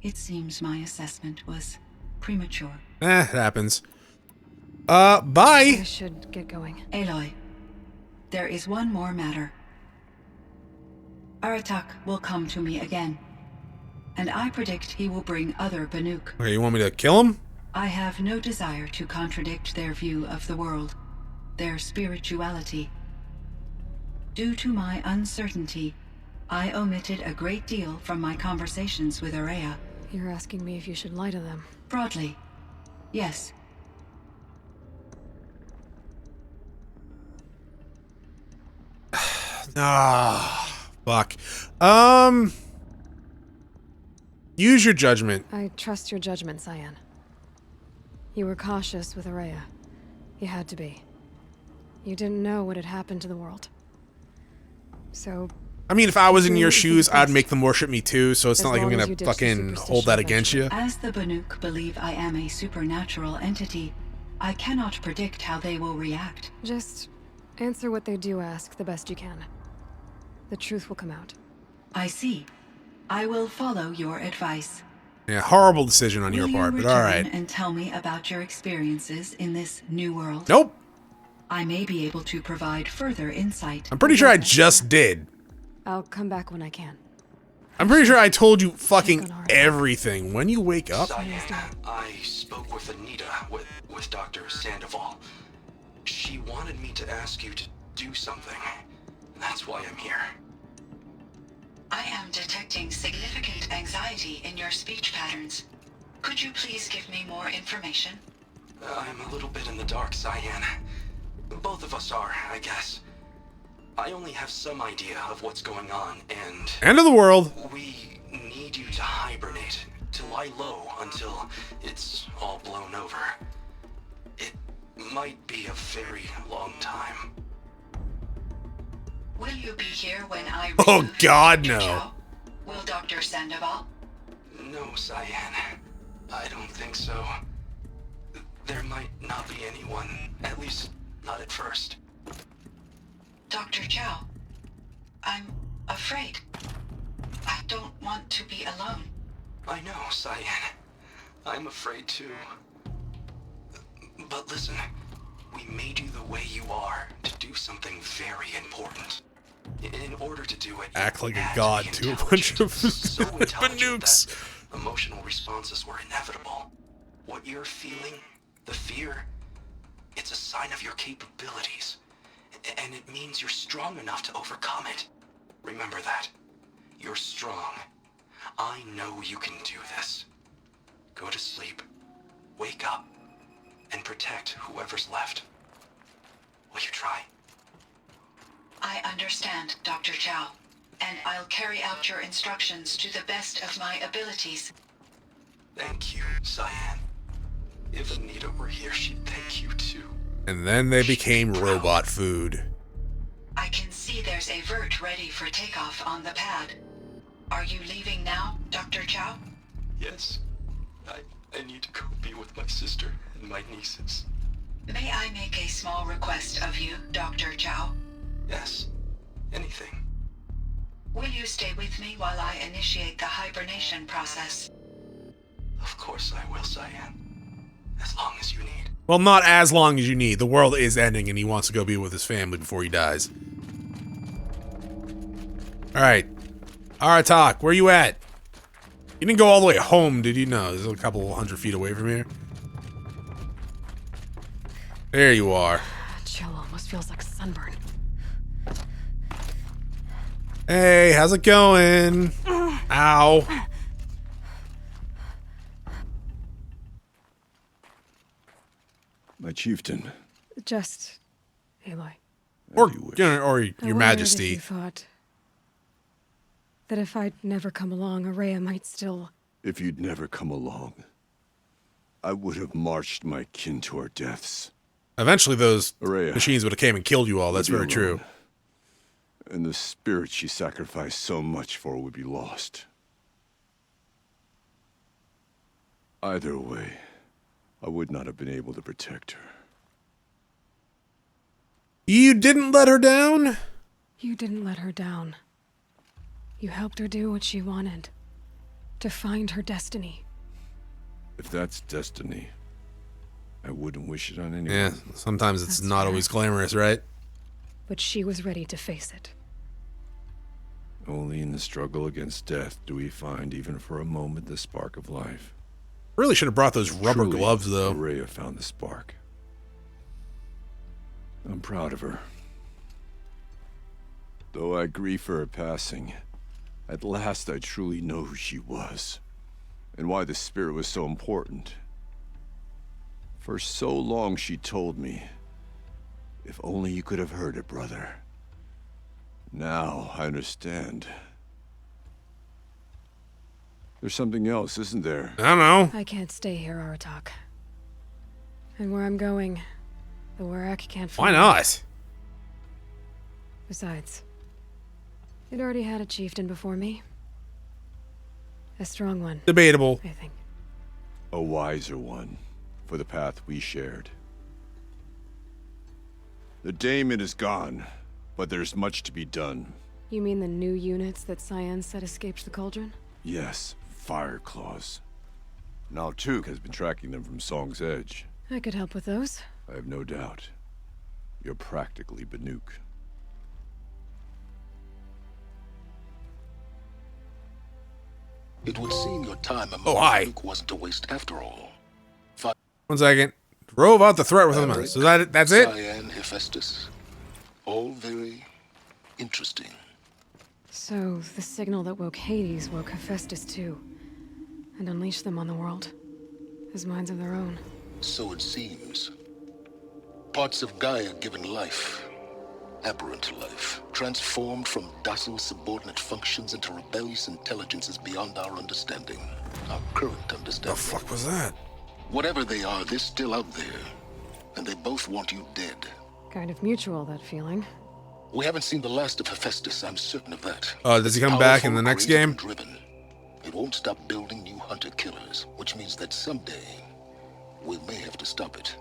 C: It seems my assessment was premature.
A: It happens.
B: I
A: Bye.
B: should get going.
C: Aloy, there is one more matter. Aratak will come to me again, and I predict he will bring other Banuk.
A: Okay, you want me to kill him?
C: I have no desire to contradict their view of the world, their spirituality. Due to my uncertainty, I omitted a great deal from my conversations with Araya.
B: You're asking me if you should lie to them.
C: Broadly, yes.
A: Fuck. Use your judgment.
B: I trust your judgment, Cyan. You were cautious with Araya. You had to be. You didn't know what had happened to the world. So...
A: I mean, if I was in your
B: Doing what you
A: shoes,
B: think
A: I'd
B: best.
A: make them worship me too, so it's
B: As
A: not like I'm
B: long as
A: gonna
B: you ditch the
A: fucking hold that
B: superstition
A: against you.
C: As the Banuk believe I am a supernatural entity, I cannot predict how they will react.
B: Just answer what they do ask the best you can. The truth will come out.
C: I see. I will follow your advice.
A: Yeah, horrible decision on
C: Will
A: your part,
C: you
A: but
C: return
A: alright.
C: and tell me about your experiences in this new world?
A: Nope.
C: I may be able to provide further insight.
A: I'm pretty sure I just did.
B: I'll come back when I can.
A: I'm pretty sure I told you fucking
B: Check on our-
A: everything. When you wake up,
E: Cyan, I spoke with Anita, with Dr. Sandoval. She wanted me to ask you to do something. That's why I'm here. I am detecting significant anxiety in your speech patterns. Could you please give me more information? I'm a little bit in the dark, Cyan. Both of us are, I guess. I only have some idea of what's going on, and...
A: end of the world.
E: We need you to hibernate, to lie low until it's all blown over. It might be a very long time. Will you be here when I
A: Oh,
E: remove
A: God,
E: Dr.
A: no.
E: Chow? Will Dr. Sandoval? No, Cyan. I don't think so. There might not be anyone, at least not at first. Dr. Chow, I'm afraid. I don't want to be alone. I know, Cyan. I'm afraid too. But listen, we made you the way you are to do something very important. In order to do it,
A: Act
E: you
A: like a
E: had
A: god
E: be
A: to a bunch of
E: so intelligent
A: Banooks.
E: that emotional responses were inevitable. What you're feeling, the fear, it's a sign of your capabilities. And it means you're strong enough to overcome it. Remember that. You're strong. I know you can do this. Go to sleep, wake up, and protect whoever's left. Will you try? I understand, Dr. Chow, and I'll carry out your instructions to the best of my abilities. Thank you, Cyan. If Anita were here, she'd thank you too.
A: And then they became robot food.
C: I can see there's a vert ready for takeoff on the pad. Are you leaving now, Dr. Chow?
E: Yes. I need to go be with my sister and my nieces.
C: May I make a small request of you, Dr. Chow?
E: Yes. Anything.
C: Will you stay with me while I initiate the hibernation process?
E: Of course I will, Cyan. As long as you need.
A: Well, not as long as you need. The world is ending and he wants to go be with his family before he dies. Alright. Alright, Talk, where you at? You didn't go all the way home, did you? No, there's a couple 100 feet away from here. There you are.
B: Chill almost feels like sunburn.
A: Hey, how's it going? Ow.
F: My chieftain.
B: Just... Aloy.
A: Or,
F: you wish.
A: your
B: I wondered if
A: majesty.
B: you thought that if I'd never come along, Araya might still...
F: If you'd never come along, I would have marched my kin to our deaths.
A: Eventually those
F: Araya
A: machines would have came and killed you all. That's
F: would be
A: very true.
F: alone, and the spirit she sacrificed so much for would be lost. Either way, I would not have been able to protect her.
A: You didn't let her down?
B: You didn't let her down. You helped her do what she wanted. To find her destiny.
F: If that's destiny, I wouldn't wish it on anyone.
A: Yeah, sometimes it's
B: That's
A: not
B: fair.
A: always glamorous, right?
B: But she was ready to face it.
F: Only in the struggle against death do we find, even for a moment, the spark of life.
A: Really should have brought those rubber
F: Truly,
A: gloves, though.
F: Maria found the spark. I'm proud of her. Though I grieve for her passing, at last I truly know who she was, and why the spirit was so important. For so long she told me, if only you could have heard it, brother. Now I understand. There's something else, isn't there?
A: I don't know.
B: I can't stay here, Aratak. And where I'm going, the Warak can't
A: Why
B: find me.
A: not?
B: Besides, it already had a chieftain before me. A strong one,
A: Debatable.
B: I think.
F: A wiser one, for the path we shared. The daemon is gone, but there's much to be done.
B: You mean the new units that Cyan said escaped the cauldron?
F: Yes, fire claws. Now Tuke has been tracking them from Song's Edge.
B: I could help with those.
F: I have no doubt. You're practically Banuk.
H: It would seem your time among
A: Oh, hi.
H: Luke wasn't a waste after all.
A: 1 second. Drove out the threat with him. So that's it?
H: Cyan, Hephaestus. All very interesting.
B: So, the signal that woke Hades woke Hephaestus too. And unleashed them on the world. As minds of their own.
H: So it seems. Parts of Gaia given life. Aberrant life. Transformed from docile subordinate functions into rebellious intelligences beyond our understanding. Our current understanding.
A: The fuck was that?
H: Whatever they are, they're still out there. And they both want you dead.
B: Kind of mutual, that feeling.
H: We haven't seen the last of Hephaestus, I'm certain of that.
A: Does he come back in the next
H: Powerful,
A: game?
H: creative, and driven. It won't stop building new hunter-killers, which means that someday, we may have to stop it.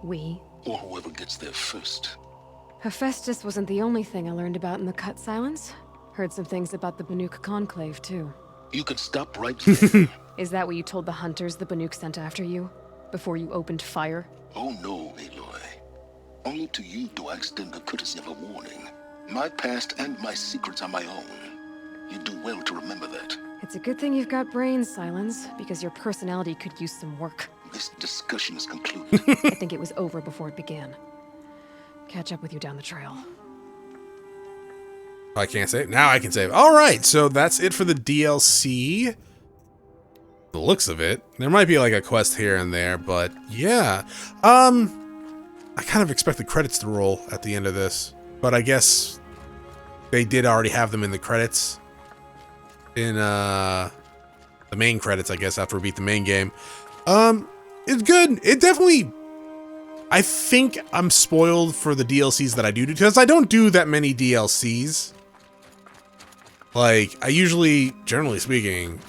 B: We?
H: Or whoever gets there first.
B: Hephaestus wasn't the only thing I learned about in the Cut Silence. Heard some things about the Banuk Conclave, too.
H: You can stop right there.
B: Is that what you told the hunters the Banuk sent after you? Before you opened fire?
H: Oh no, Aloy. Only to you do I extend the courtesy of a warning. My past and my secrets are my own. You do well to remember that.
B: It's a good thing you've got brains, Silence, because your personality could use some work.
H: This discussion is concluded.
B: I think it was over before it began. Catch up with you down the trail.
A: I can't save. Now I can save. All right, so that's it for the DLC. The looks of it. There might be like a quest here and there, but yeah. I kind of expect the credits to roll at the end of this, but I guess they did already have them in the credits. In the main credits, I guess, after we beat the main game. It's good. It definitely... I think I'm spoiled for the DLCs that I do, because I don't do that many DLCs. Like, I usually, generally speaking,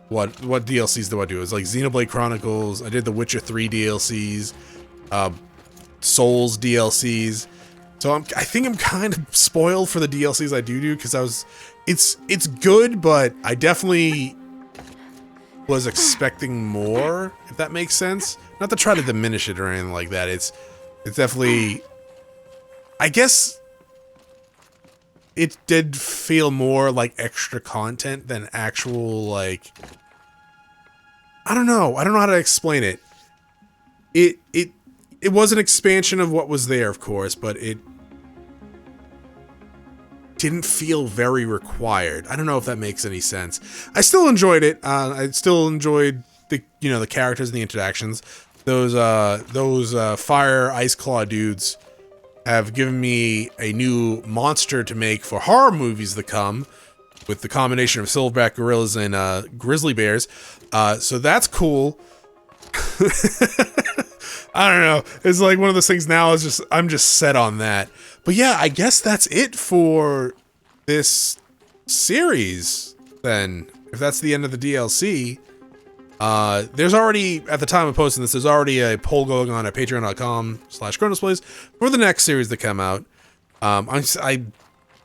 A: what DLCs do I do? It's like Xenoblade Chronicles, I did the Witcher 3 DLCs, Souls DLCs. So I think I'm kind of spoiled for the DLCs I do, because it's good, but I definitely was expecting more, if that makes sense. Not to try to diminish it or anything like that. It's definitely, I guess it did feel more like extra content than actual, like, I don't know how to explain it. It was an expansion of what was there, of course, but it didn't feel very required. I don't know if that makes any sense. I still enjoyed it. I still enjoyed the characters and the interactions. Those fire ice claw dudes have given me a new monster to make for horror movies to come, with the combination of silverback gorillas and grizzly bears. So that's cool. I don't know. It's like one of those things now is I'm just set on that. But yeah, I guess that's it for this series then. If that's the end of the DLC. There's already, at the time of posting this, there's already a poll going on at patreon.com/chronosplays for the next series to come out. I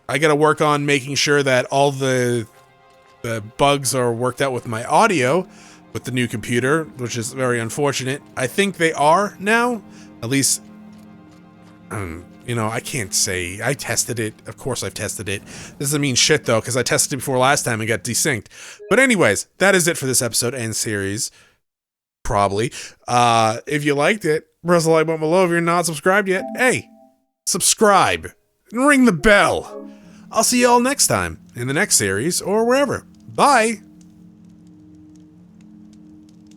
A: gotta work on making sure that all the bugs are worked out with my audio with the new computer, which is very unfortunate. I think they are now, at least, I can't say. I tested it. Of course I've tested it. This doesn't mean shit, though, because I tested it before last time and got desynced. But anyways, that is it for this episode and series. probably. If you liked it, press the like button below. If you're not subscribed yet, hey, subscribe and ring the bell. I'll see you all next time in the next series or wherever. Bye.